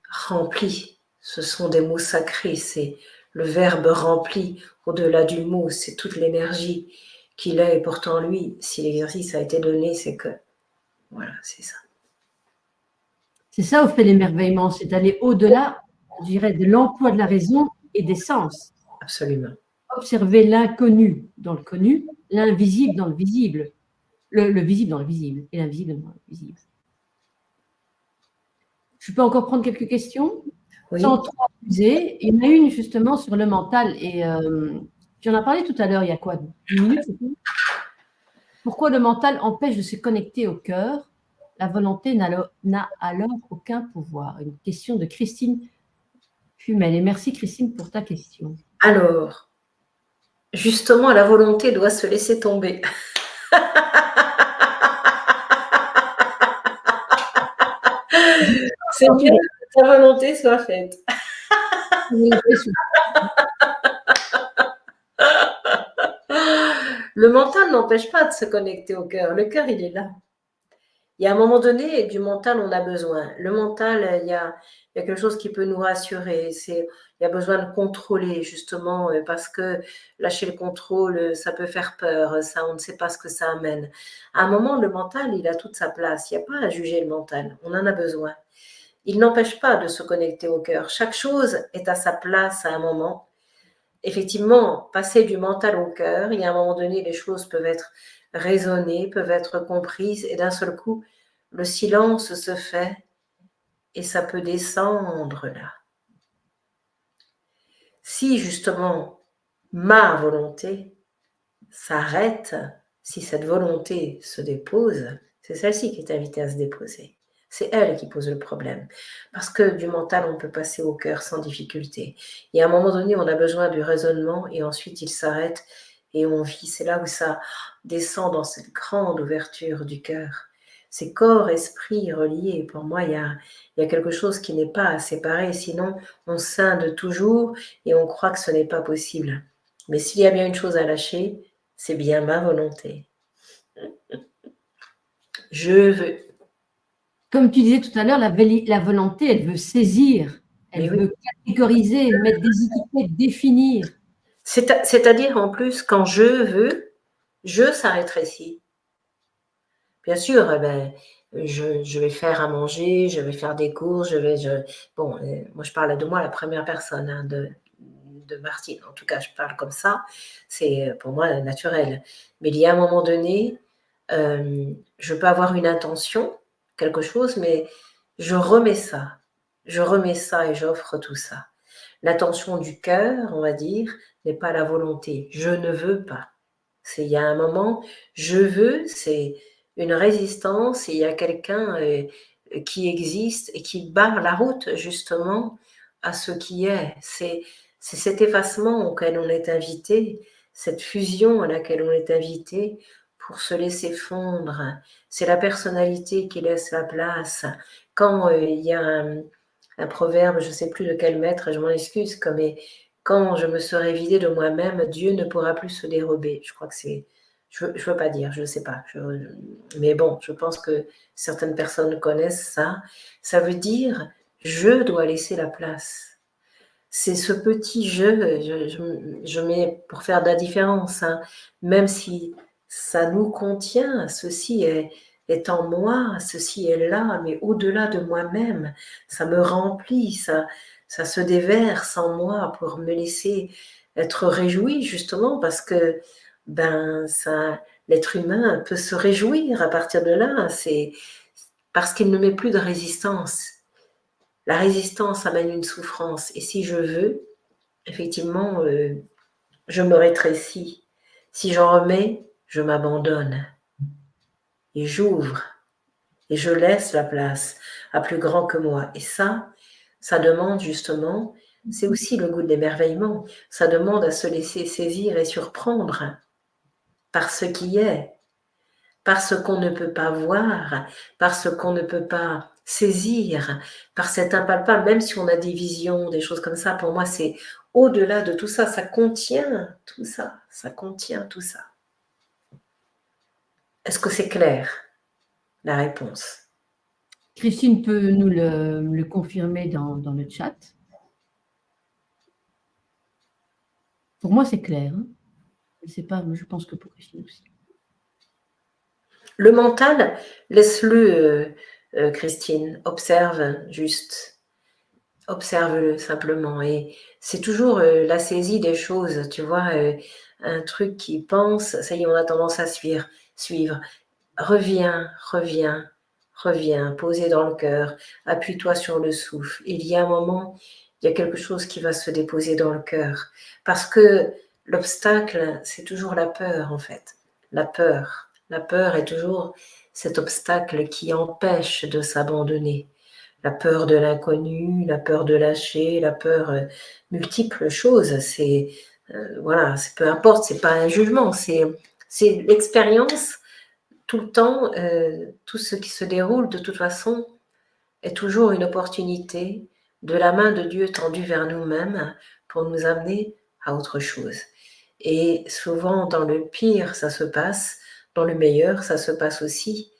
S2: rempli, ce sont des mots sacrés, c'est le verbe rempli au-delà du mot, c'est toute l'énergie qu'il a et pourtant lui, si l'exercice a été donné, c'est que, voilà, c'est ça.
S1: C'est ça au fait l'émerveillement, c'est d'aller au-delà, je dirais, de l'emploi de la raison et des sens.
S2: Absolument.
S1: Observer l'inconnu dans le connu, l'invisible dans le visible, le visible dans le visible et l'invisible dans le visible. Je peux encore prendre quelques questions?
S2: Oui.
S1: Sans trop abuser. Il y en a une justement sur le mental et tu en as parlé tout à l'heure, il y a quoi, 10 minutes? Pourquoi le mental empêche de se connecter au cœur? La volonté n'a alors aucun pouvoir. Une question de Christine Fumel. Et merci Christine pour ta question.
S2: Alors, justement, la volonté doit se laisser tomber. C'est bien que ta volonté soit faite. Le mental n'empêche pas de se connecter au cœur. Le cœur, il est là. Il y a un moment donné, du mental, on a besoin. Le mental, il y a quelque chose qui peut nous rassurer. Il y a besoin de contrôler, justement, parce que lâcher le contrôle, ça peut faire peur. Ça, on ne sait pas ce que ça amène. À un moment, le mental, il a toute sa place. Il n'y a pas à juger le mental. On en a besoin. Il n'empêche pas de se connecter au cœur. Chaque chose est à sa place à un moment. Effectivement, passer du mental au cœur, il y a un moment donné, les choses peuvent être raisonnées, peuvent être comprises, et d'un seul coup, le silence se fait et ça peut descendre là. Si justement ma volonté s'arrête, si cette volonté se dépose, c'est celle-ci qui est invitée à se déposer. C'est elle qui pose le problème. Parce que du mental, on peut passer au cœur sans difficulté. Et à un moment donné, on a besoin du raisonnement et ensuite il s'arrête et on vit. C'est là où ça descend dans cette grande ouverture du cœur. C'est corps, esprit reliés. Pour moi, il y a quelque chose qui n'est pas à séparer. Sinon, on scinde toujours et on croit que ce n'est pas possible. Mais s'il y a bien une chose à lâcher, c'est bien ma volonté. Je veux.
S1: Comme tu disais tout à l'heure, la volonté, elle veut saisir, elle veut catégoriser, mettre des étiquettes, définir.
S2: C'est-à-dire, en plus, quand je veux, je s'arrêterait ici. Bien sûr, je vais faire à manger, je vais faire des courses, bon, moi je parle de moi à la première personne, hein, de Martine. En tout cas, je parle comme ça. C'est pour moi naturel. Mais il y a un moment donné, je peux avoir une intention, quelque chose, mais je remets ça et j'offre tout ça. L'intention du cœur, on va dire, n'est pas la volonté. Je ne veux pas. Il y a un moment, je veux, c'est une résistance et il y a quelqu'un qui existe et qui barre la route justement à ce qui est. C'est cet effacement auquel on est invité, cette fusion à laquelle on est invité pour se laisser fondre. C'est la personnalité qui laisse la place, quand il y a un proverbe, je ne sais plus de quel maître, je m'en excuse, comme quand je me serai vidé de moi-même, Dieu ne pourra plus se dérober. Je crois que c'est, je veux pas dire, je ne sais pas. Mais bon, je pense que certaines personnes connaissent ça. Ça veut dire, je dois laisser la place. C'est ce petit je mets pour faire de la différence, hein, même si ça nous contient, ceci est en moi, ceci est là, mais au-delà de moi-même, ça me remplit, ça se déverse en moi pour me laisser être réjoui, justement, parce que l'être humain peut se réjouir à partir de là, c'est parce qu'il ne met plus de résistance. La résistance amène une souffrance, et si je veux, effectivement, je me rétrécis. Si j'en remets, je m'abandonne et j'ouvre et je laisse la place à plus grand que moi. Et ça demande justement, c'est aussi le goût de l'émerveillement, ça demande à se laisser saisir et surprendre par ce qui est, par ce qu'on ne peut pas voir, par ce qu'on ne peut pas saisir, par cet impalpable, même si on a des visions, des choses comme ça, pour moi c'est au-delà de tout ça, ça contient tout ça, ça contient tout ça. Est-ce que c'est clair, la réponse?
S1: Christine peut nous le confirmer dans le chat. Pour moi, c'est clair. Hein. Je ne sais pas, mais je pense que pour Christine aussi.
S2: Le mental, laisse-le, Christine, observe juste. Observe-le simplement. Et c'est toujours la saisie des choses, tu vois, un truc qui pense, ça y est, on a tendance à suivre. Reviens, reviens, reviens, posé dans le cœur, appuie-toi sur le souffle. Il y a un moment, il y a quelque chose qui va se déposer dans le cœur. Parce que l'obstacle, c'est toujours la peur, en fait. La peur. La peur est toujours cet obstacle qui empêche de s'abandonner. La peur de l'inconnu, la peur de lâcher, la peur multiples choses. C'est voilà, peu importe, c'est pas un jugement, c'est l'expérience. Tout le temps, tout ce qui se déroule de toute façon est toujours une opportunité de la main de Dieu tendue vers nous-mêmes pour nous amener à autre chose. Et souvent, dans le pire, ça se passe, dans le meilleur, ça se passe aussi.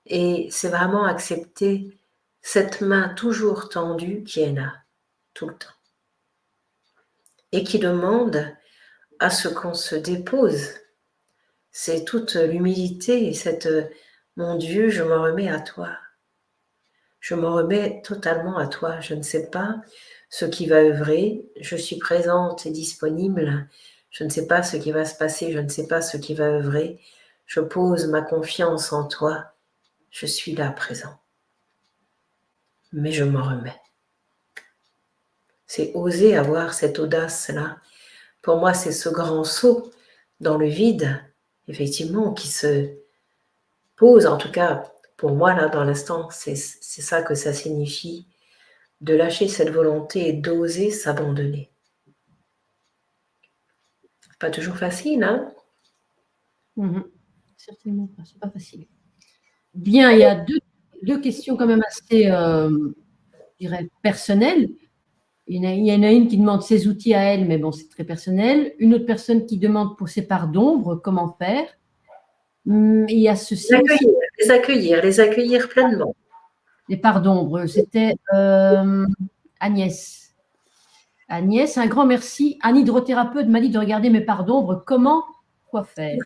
S2: Et c'est vraiment accepter cette main toujours tendue qui est là, tout le temps. Et qui demande à ce qu'on se dépose. C'est toute l'humilité et cette « Mon Dieu, je me remets à toi. Je me remets totalement à toi. Je ne sais pas ce qui va œuvrer. Je suis présente et disponible. Je ne sais pas ce qui va se passer. Je ne sais pas ce qui va œuvrer. Je pose ma confiance en toi. Je suis là présent. Mais je me remets. » C'est oser avoir cette audace-là. Pour moi, c'est ce grand saut dans le vide, effectivement, qui se pose, en tout cas, pour moi, là, dans l'instant, c'est ça que ça signifie, de lâcher cette volonté et d'oser s'abandonner. Pas toujours facile, hein?
S1: Certainement pas, c'est pas facile. Bien, il y a deux questions quand même assez, je dirais, personnelles. Il y en a une qui demande ses outils à elle, mais bon, c'est très personnel. Une autre personne qui demande pour ses parts d'ombre, comment faire. Il y a ceci aussi.
S2: Les accueillir pleinement.
S1: Les parts d'ombre, c'était Agnès. Agnès, un grand merci. Un hydrothérapeute m'a dit de regarder mes parts d'ombre. Comment? Quoi faire?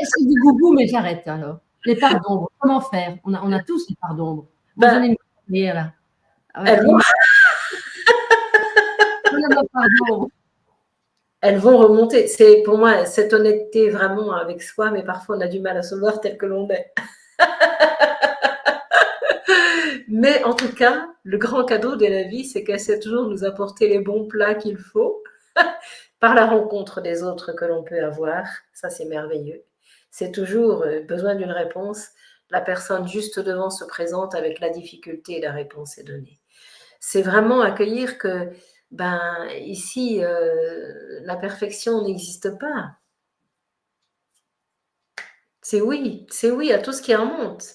S1: C'est du gougou, mais j'arrête alors. Les parts d'ombre, comment faire? On a tous les parts d'ombre. Moi, j'en ai une première là.
S2: Elles vont remonter. C'est pour moi cette honnêteté vraiment avec soi, mais parfois on a du mal à se voir tel que l'on est. Mais en tout cas, le grand cadeau de la vie, c'est qu'elle sait toujours nous apporter les bons plats qu'il faut par la rencontre des autres que l'on peut avoir. Ça, c'est merveilleux. C'est toujours besoin d'une réponse. La personne juste devant se présente avec la difficulté et la réponse est donnée. C'est vraiment accueillir que, ici, la perfection n'existe pas. C'est oui à tout ce qui remonte.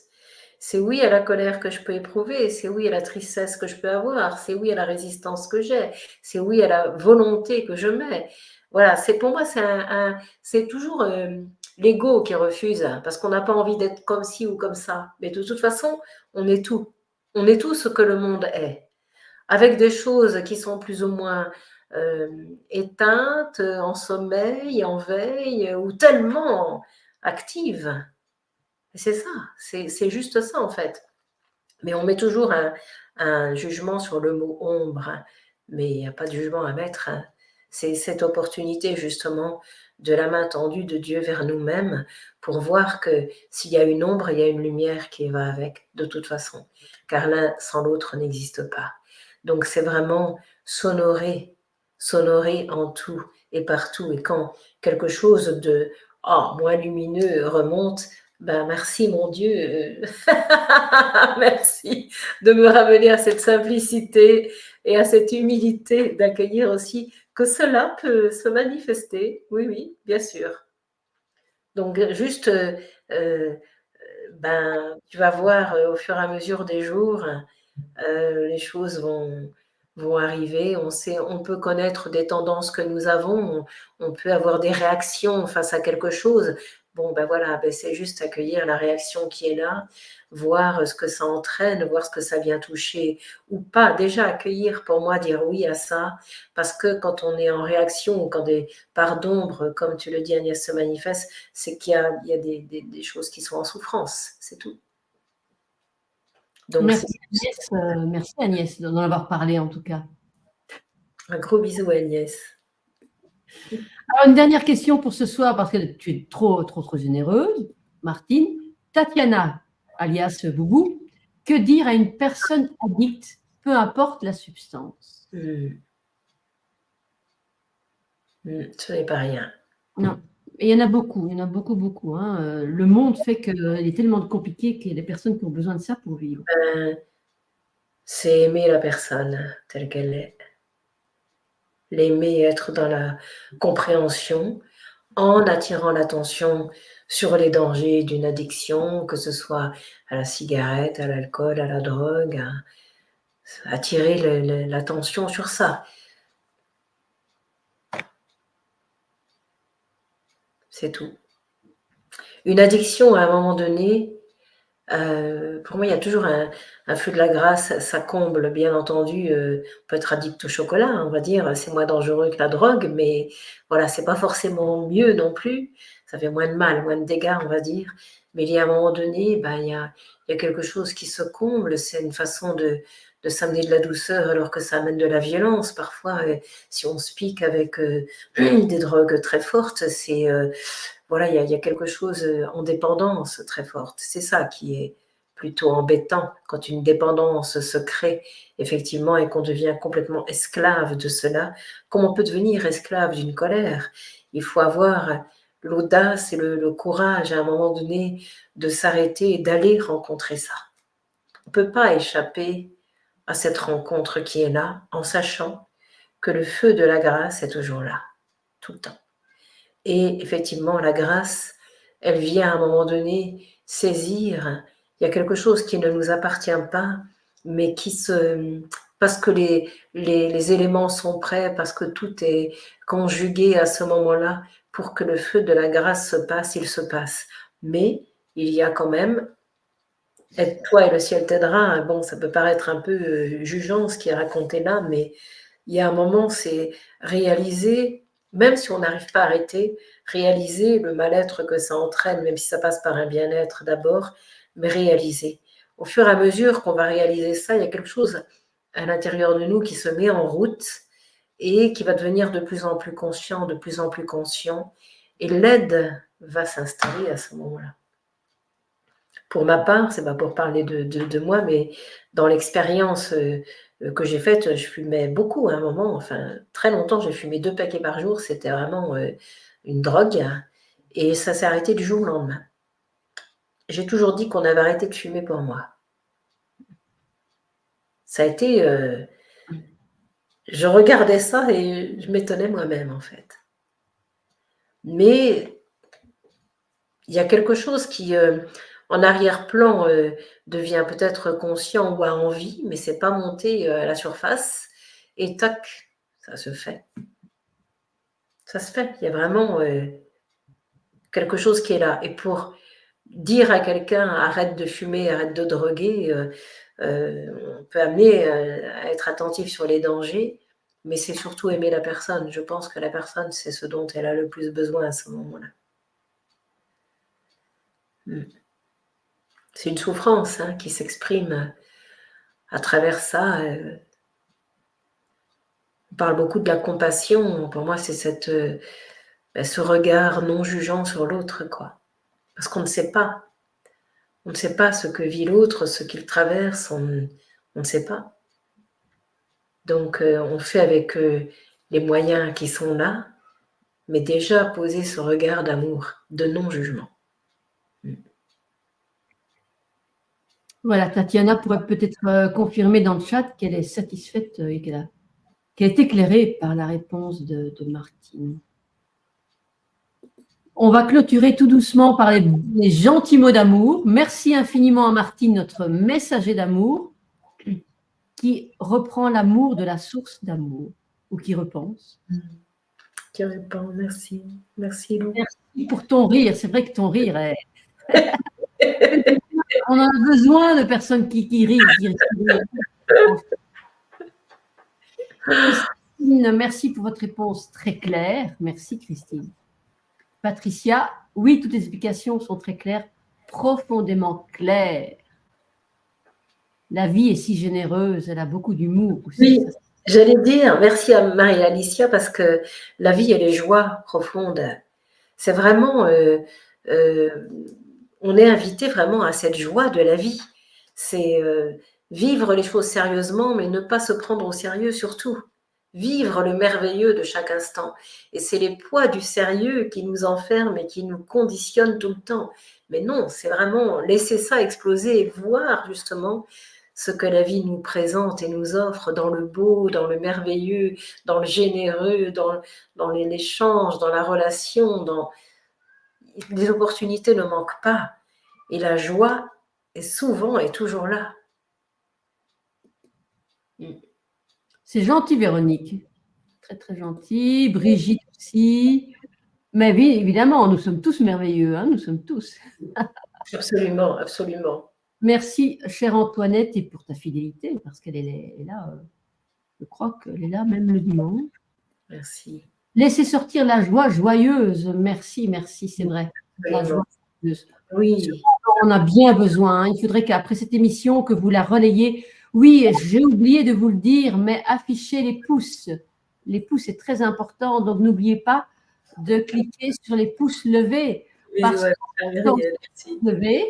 S2: C'est oui à la colère que je peux éprouver, c'est oui à la tristesse que je peux avoir, c'est oui à la résistance que j'ai, c'est oui à la volonté que je mets. Voilà, c'est pour moi, c'est toujours l'ego qui refuse, hein, parce qu'on n'a pas envie d'être comme ci ou comme ça. Mais de toute façon, on est tout. On est tout ce que le monde est. Avec des choses qui sont plus ou moins éteintes, en sommeil, en veille, ou tellement actives. C'est ça, c'est juste ça en fait. Mais on met toujours un jugement sur le mot ombre, mais il n'y a pas de jugement à mettre, hein. C'est cette opportunité justement de la main tendue de Dieu vers nous-mêmes pour voir que s'il y a une ombre, il y a une lumière qui va avec, de toute façon, car l'un sans l'autre n'existe pas. Donc c'est vraiment s'honorer, s'honorer en tout et partout. Et quand quelque chose de moins lumineux remonte, ben merci mon Dieu, merci de me ramener à cette simplicité et à cette humilité d'accueillir aussi que cela peut se manifester. Oui, oui, bien sûr. Donc juste, tu vas voir au fur et à mesure des jours, les choses vont arriver. On peut connaître des tendances que nous avons, on peut avoir des réactions face à quelque chose. Bon, ben voilà, c'est juste accueillir la réaction qui est là, voir ce que ça entraîne, voir ce que ça vient toucher ou pas. Déjà accueillir, pour moi, dire oui à ça, parce que quand on est en réaction ou quand des parts d'ombre, comme tu le dis Agnès, se manifestent, c'est qu'il y a des choses qui sont en souffrance, c'est tout. Donc,
S1: Merci Agnès d'en avoir parlé en tout cas.
S2: Un gros bisou Agnès.
S1: Alors, une dernière question pour ce soir, parce que tu es trop généreuse, Martine. Tatiana, alias Boubou, que dire à une personne addicte, peu importe la substance?
S2: Ce n'est pas rien.
S1: Non, et il y en a beaucoup. Hein. Le monde fait qu'il est tellement compliqué qu'il y a des personnes qui ont besoin de ça pour vivre.
S2: C'est aimer la personne telle qu'elle est. L'aimer, être dans la compréhension, en attirant l'attention sur les dangers d'une addiction, que ce soit à la cigarette, à l'alcool, à la drogue, attirer l'attention sur ça. C'est tout. Une addiction, à un moment donné, pour moi, il y a toujours un flux de la grâce, ça comble, bien entendu. On peut être addict au chocolat, on va dire, c'est moins dangereux que la drogue, mais voilà, c'est pas forcément mieux non plus. Ça fait moins de mal, moins de dégâts, on va dire. Mais il y a un moment donné, il y a quelque chose qui se comble, c'est une façon de s'amener de la douceur alors que ça amène de la violence. Parfois, si on se pique avec des drogues très fortes, c'est voilà, il y a quelque chose en dépendance très forte. C'est ça qui est plutôt embêtant, quand une dépendance se crée, effectivement, et qu'on devient complètement esclave de cela. Comment on peut devenir esclave d'une colère? Il faut avoir l'audace et le courage, à un moment donné, de s'arrêter et d'aller rencontrer ça. On ne peut pas échapper à cette rencontre qui est là, en sachant que le feu de la grâce est toujours là, tout le temps. Et effectivement, la grâce, elle vient à un moment donné saisir. Il y a quelque chose qui ne nous appartient pas, mais parce que les éléments sont prêts, parce que tout est conjugué à ce moment-là, pour que le feu de la grâce se passe, il se passe. Mais il y a quand même, aide-toi et le ciel t'aidera. Bon, ça peut paraître un peu jugeant ce qui est raconté là, mais il y a un moment, c'est réaliser, même si on n'arrive pas à arrêter, réaliser le mal-être que ça entraîne, même si ça passe par un bien-être d'abord, mais réaliser. Au fur et à mesure qu'on va réaliser ça, il y a quelque chose à l'intérieur de nous qui se met en route et qui va devenir de plus en plus conscient, de plus en plus conscient, et l'aide va s'installer à ce moment-là. Pour ma part, c'est pas pour parler de moi, mais dans l'expérience que j'ai faite, je fumais beaucoup à un moment, enfin très longtemps, j'ai fumé 2 paquets par jour, c'était vraiment une drogue, et ça s'est arrêté du jour au lendemain. J'ai toujours dit qu'on avait arrêté de fumer pour moi. Ça a été... je regardais ça et je m'étonnais moi-même, en fait. Mais il y a quelque chose qui, en arrière-plan, devient peut-être conscient ou a envie, mais c'est pas monté à la surface. Et tac, ça se fait. Ça se fait. Il y a vraiment quelque chose qui est là. Et pour dire à quelqu'un arrête de fumer, arrête de droguer, on peut amener à être attentif sur les dangers, mais c'est surtout aimer la personne. Je pense que la personne, c'est ce dont elle a le plus besoin à ce moment-là. C'est une souffrance qui s'exprime à travers ça. On parle beaucoup de la compassion. Pour moi, c'est ce regard non jugeant sur l'autre, quoi. Parce qu'on ne sait pas. On ne sait pas ce que vit l'autre, ce qu'il traverse. On ne sait pas. Donc, on fait avec les moyens qui sont là, mais déjà poser ce regard d'amour, de non-jugement.
S1: Voilà, Tatiana pourrait peut-être confirmer dans le chat qu'elle est satisfaite et qu'elle est éclairée par la réponse de Martine. On va clôturer tout doucement par les gentils mots d'amour. Merci infiniment à Martine, notre messager d'amour, qui reprend l'amour de la source d'amour, ou qui repense.
S2: Qui répond, merci. Merci, Lou.
S1: Merci pour ton rire. C'est vrai que ton rire est... On a besoin de personnes qui rient. Christine, merci pour votre réponse très claire. Merci, Christine. Patricia, oui, toutes les explications sont très claires, profondément claires. La vie est si généreuse, elle a beaucoup d'humour aussi.
S2: Oui, j'allais dire merci à Marie-Alicia parce que la vie, elle est joie profonde. C'est vraiment, on est invité vraiment à cette joie de la vie. C'est vivre les choses sérieusement, mais ne pas se prendre au sérieux surtout. Vivre le merveilleux de chaque instant. Et c'est les poids du sérieux qui nous enferment et qui nous conditionnent tout le temps. Mais non, c'est vraiment laisser ça exploser et voir justement ce que la vie nous présente et nous offre dans le beau, dans le merveilleux, dans le généreux, dans l'échange, dans la relation. Les opportunités ne manquent pas. Et la joie est souvent et toujours là.
S1: C'est gentil, Véronique. Très, très gentil. Brigitte aussi. Mais oui, évidemment, nous sommes tous merveilleux. Nous sommes tous.
S2: Absolument, absolument.
S1: Merci, chère Antoinette, et pour ta fidélité, parce qu'elle est là. Je crois qu'elle est là même le dimanche.
S2: Merci.
S1: Laissez sortir la joie joyeuse. Merci, merci, c'est vrai. La joie joyeuse.
S2: Oui.
S1: On a bien besoin. Il faudrait qu'après cette émission, que vous la relayiez. Oui, j'ai oublié de vous le dire, mais affichez les pouces. Les pouces, c'est très important. Donc, n'oubliez pas de cliquer sur les pouces levés. Parce que quand vous levez,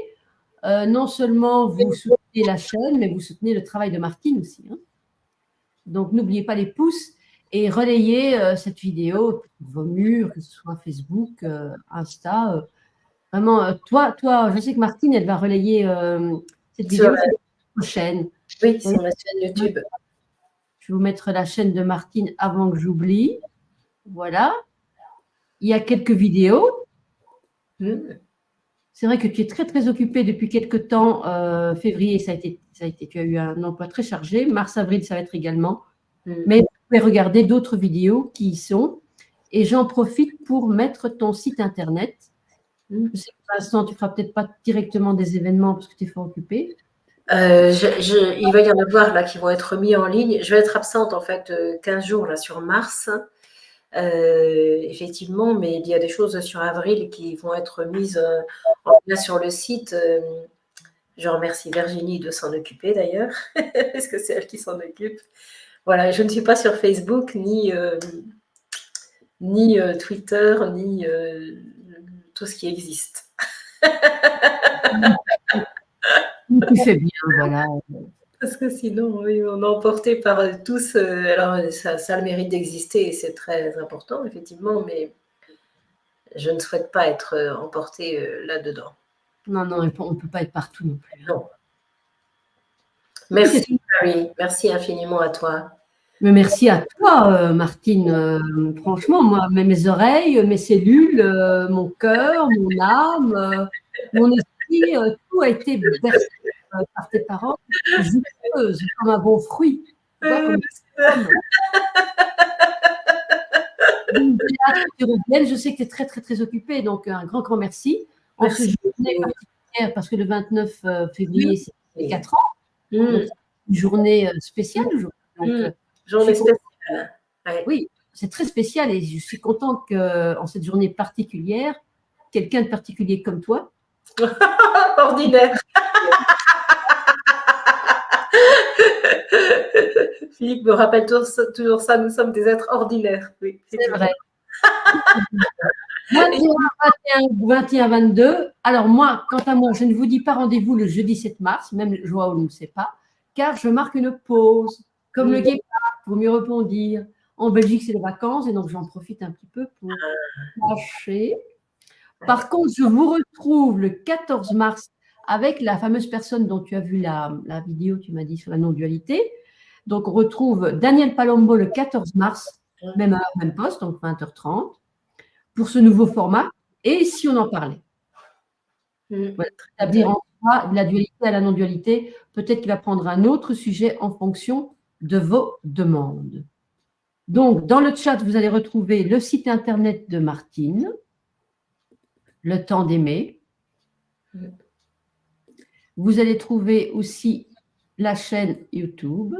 S1: non seulement vous soutenez la chaîne, mais vous soutenez le travail de Martine aussi. Donc, n'oubliez pas les pouces et relayez cette vidéo sur vos murs, que ce soit Facebook, Insta. Vraiment, toi, je sais que Martine, elle va relayer cette vidéo sur la chaîne.
S2: Oui, sur ma chaîne YouTube.
S1: Je vais vous mettre la chaîne de Martine avant que j'oublie. Voilà. Il y a quelques vidéos. C'est vrai que tu es très, très occupée depuis quelques temps. Février, ça a été, tu as eu un emploi très chargé. Mars, avril, ça va être également. Mais vous pouvez regarder d'autres vidéos qui y sont. Et j'en profite pour mettre ton site internet. Je sais que pour l'instant, tu ne feras peut-être pas directement des événements parce que tu es fort occupée.
S2: Il va y en avoir là qui vont être mis en ligne. Je vais être absente en fait 15 jours là sur mars. Effectivement, mais il y a des choses sur avril qui vont être mises en place sur le site. Je remercie Virginie de s'en occuper d'ailleurs, parce que c'est elle qui s'en occupe. Voilà, je ne suis pas sur Facebook, ni Twitter, ni tout ce qui existe.
S1: Tu fais bien, voilà.
S2: Parce que sinon, oui, on est emporté par tous. Alors, ça a le mérite d'exister et c'est très important, effectivement, mais je ne souhaite pas être emportée là-dedans.
S1: Non, on ne peut pas être partout non plus.
S2: Non. Merci, Marie. Merci infiniment à toi.
S1: Mais merci à toi, Martine. Franchement, moi, mes oreilles, mes cellules, mon cœur, mon âme, mon esprit, tout a été bercé par tes paroles, juteuses, comme un bon fruit. Tu vois, comme donc, j'ai hâte que tu reviennes. Je sais que tu es très, très, très occupée, donc un grand, grand merci. En ce
S2: Merci.
S1: journée particulière, parce que le 29 février, c'est
S2: Oui.
S1: 4 ans, donc c'est une journée spéciale aujourd'hui. Donc,
S2: journée spéciale. Ouais.
S1: oui, c'est très spécial et je suis contente qu'en cette journée particulière, quelqu'un de particulier comme toi.
S2: Ordinaire. Philippe me rappelle toujours ça, nous sommes des êtres ordinaires. Oui,
S1: c'est vrai. 21, 22. Alors moi, quant à moi, je ne vous dis pas rendez-vous le jeudi 7 mars, même Joao ne sait pas, car je marque une pause, comme le guépard, pour mieux rebondir. En Belgique, c'est les vacances et donc j'en profite un petit peu pour lâcher. Par contre, je vous retrouve le 14 mars avec la fameuse personne dont tu as vu la vidéo, tu m'as dit, sur la non-dualité. Donc, on retrouve Daniel Palombo le 14 mars, même heure, même poste, donc 20h30, pour ce nouveau format. Et si on en parlait, voilà, établir en soi de la dualité à la non-dualité, peut-être qu'il va prendre un autre sujet en fonction de vos demandes. Donc, dans le chat, vous allez retrouver le site internet de Martine, Le Temps d'aimer. Vous allez trouver aussi la chaîne YouTube.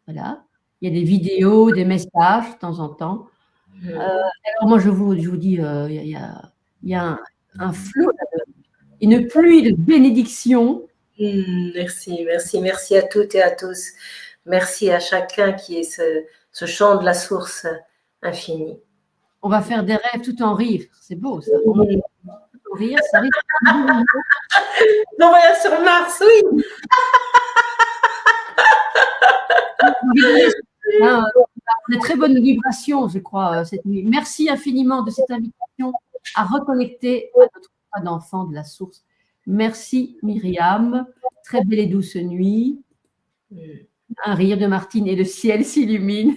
S1: Voilà. Il y a des vidéos, des messages de temps en temps. Alors moi, je vous dis, il y a un flot, une pluie de bénédictions.
S2: Merci, merci, merci à toutes et à tous. Merci à chacun qui est ce chant de la source infinie.
S1: On va faire des rêves tout en rire. C'est beau, ça. On va tout en rire, ça risque
S2: Non, voyage sur Mars, oui.
S1: Des très bonnes vibrations, je crois, cette nuit. Merci infiniment de cette invitation à reconnecter à notre foi d'enfant de la source. Merci Myriam. Très belle et douce nuit. Un rire de Martine et le ciel s'illumine.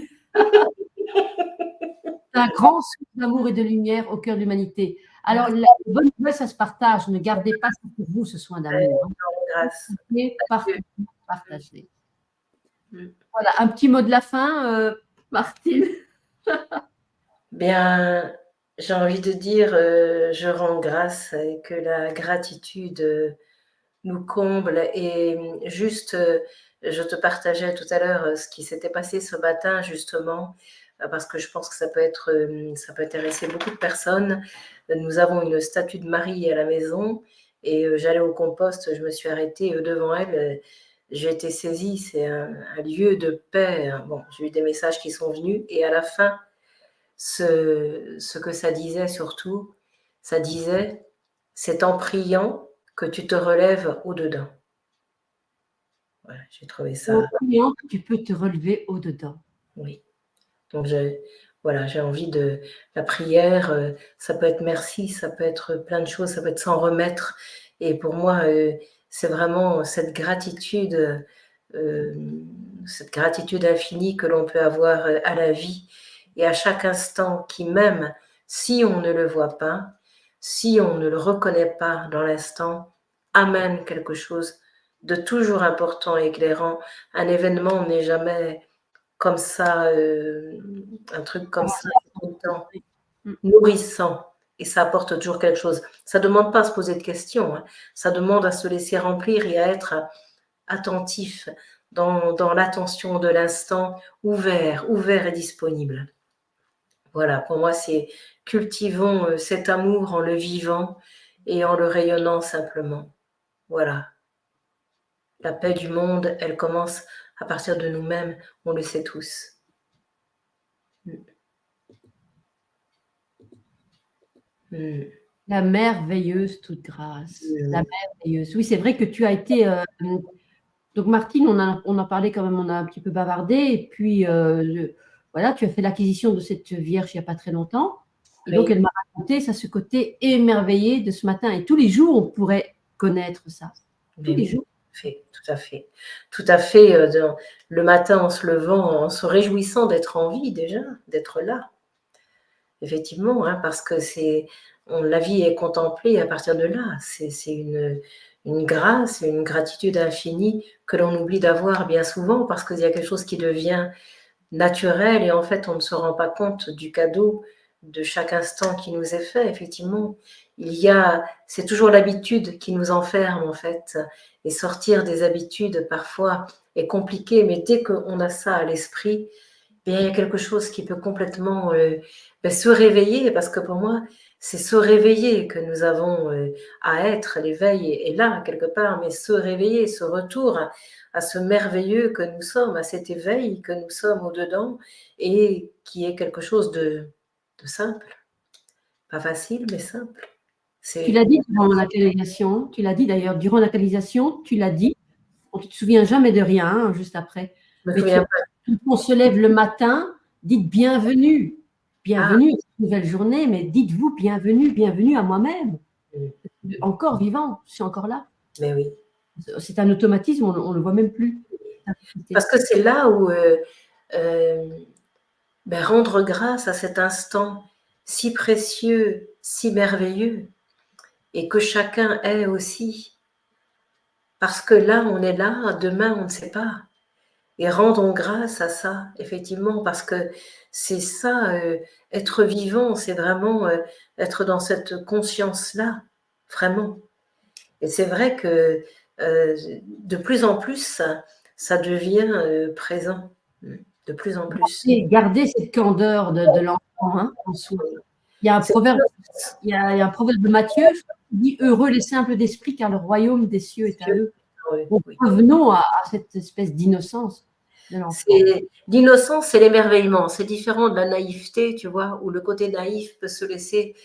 S1: Un grand souffle d'amour et de lumière au cœur de l'humanité. Alors, la bonne nouvelle, ça se partage. Ne gardez pas pour vous ce soin d'amour.
S2: Grâce.
S1: Partagez. Voilà, un petit mot de la fin, Martine.
S2: Bien, j'ai envie de dire, je rends grâce et que la gratitude nous comble. Et juste, je te partageais tout à l'heure ce qui s'était passé ce matin, justement, parce que je pense que ça peut intéresser beaucoup de personnes. Nous avons une statue de Marie à la maison et j'allais au compost, je me suis arrêtée devant elle. J'ai été saisie, c'est un lieu de paix. Bon, j'ai eu des messages qui sont venus et à la fin, ce que ça disait surtout, ça disait, c'est en priant que tu te relèves au-dedans. Voilà, j'ai trouvé ça.
S1: En priant que tu peux te relever au-dedans.
S2: Oui. Donc, j'ai envie de la prière, ça peut être merci, ça peut être plein de choses, ça peut être s'en remettre. Et pour moi, c'est vraiment cette gratitude infinie que l'on peut avoir à la vie et à chaque instant qui, même si on ne le voit pas, si on ne le reconnaît pas dans l'instant, amène quelque chose de toujours important et éclairant. Un événement n'est jamais comme ça, un truc comme ça, tout le temps, nourrissant, et ça apporte toujours quelque chose. Ça ne demande pas à se poser de questions, hein. Ça demande à se laisser remplir et à être attentif dans l'attention de l'instant, ouvert et disponible. Voilà, pour moi, c'est cultivons cet amour en le vivant et en le rayonnant simplement. Voilà. La paix du monde, elle commence à partir de nous-mêmes, on le sait tous.
S1: La merveilleuse toute grâce. La merveilleuse. Oui, c'est vrai que tu as été. Donc, Martine, on a parlé quand même, on a un petit peu bavardé. Et puis, voilà, tu as fait l'acquisition de cette vierge il n'y a pas très longtemps. Et donc, elle m'a raconté ça, ce côté émerveillé de ce matin. Et tous les jours, on pourrait connaître ça. Tous les jours.
S2: tout à fait. Tout à fait, le matin en se levant, en se réjouissant d'être en vie déjà, d'être là. Effectivement, hein, parce que la vie est contemplée à partir de là. C'est une grâce, une gratitude infinie que l'on oublie d'avoir bien souvent parce qu'il y a quelque chose qui devient naturel et en fait on ne se rend pas compte du cadeau de chaque instant qui nous est fait. Effectivement, c'est toujours l'habitude qui nous enferme en fait, et sortir des habitudes parfois est compliqué, mais dès qu'on a ça à l'esprit, bien, il y a quelque chose qui peut complètement se réveiller, parce que pour moi, c'est se réveiller que nous avons à être. L'éveil est là, quelque part, mais se réveiller, ce retour à ce merveilleux que nous sommes, à cet éveil que nous sommes au-dedans, et qui est quelque chose de simple. Pas facile, mais simple.
S1: Tu l'as dit durant la canalisation, tu l'as dit d'ailleurs, durant la canalisation, tu l'as dit, on ne te souvient jamais de rien, hein, juste après.
S2: Je me souviens pas.
S1: Quand on se lève le matin, dites bienvenue. Bienvenue à cette nouvelle journée, mais dites-vous bienvenue, bienvenue à moi-même. Encore vivant, je suis encore là.
S2: Mais oui.
S1: C'est un automatisme, on ne le voit même plus.
S2: Parce que c'est là où rendre grâce à cet instant si précieux, si merveilleux, et que chacun est aussi. Parce que là, on est là, demain, on ne sait pas. Et rendons grâce à ça, effectivement, parce que c'est ça, être vivant, c'est vraiment être dans cette conscience-là, vraiment. Et c'est vrai que de plus en plus, ça devient présent, de plus en plus.
S1: Garder cette candeur de l'enfant, hein, en soi. Il y a un proverbe de Matthieu qui dit « Heureux les simples d'esprit, car le royaume des cieux est à eux ». Revenons à cette espèce d'innocence de l'enfant.
S2: L'innocence, c'est l'émerveillement. C'est différent de la naïveté, tu vois, où le côté naïf peut se laisser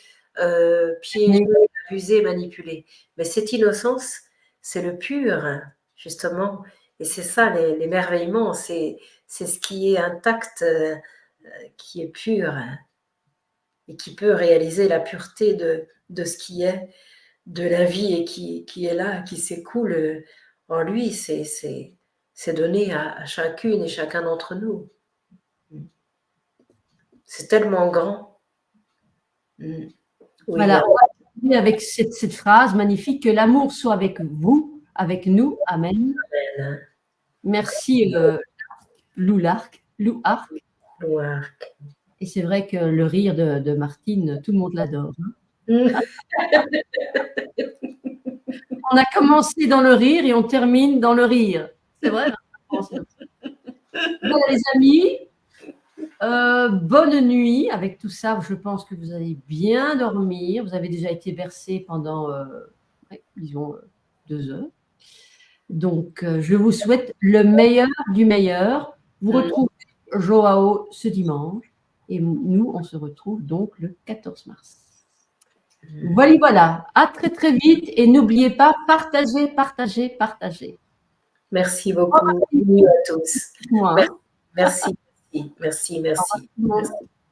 S2: piéger, abuser, manipuler. Mais cette innocence, c'est le pur, justement. Et c'est ça, l'émerveillement, c'est ce qui est intact, qui est pur, et qui peut réaliser la pureté de ce qui est, de la vie, et qui est là, qui s'écoule en lui. C'est donné à chacune et chacun d'entre nous. C'est tellement grand.
S1: Oui, voilà, on va terminer avec cette phrase magnifique, que l'amour soit avec vous, avec nous. Amen.
S2: Amen.
S1: Merci Lou Arc. Et c'est vrai que le rire de Martine, tout le monde l'adore. Hein. On a commencé dans le rire et on termine dans le rire. C'est vrai. Voilà les amis, bonne nuit. Avec tout ça, je pense que vous allez bien dormir. Vous avez déjà été bercés pendant, disons, 2 heures. Donc, je vous souhaite le meilleur du meilleur. Vous retrouvez Joao ce dimanche. Et nous, on se retrouve donc le 14 mars. Voilà. À très, très vite. Et n'oubliez pas, partagez.
S2: Merci beaucoup. Bienvenue à tous. Merci.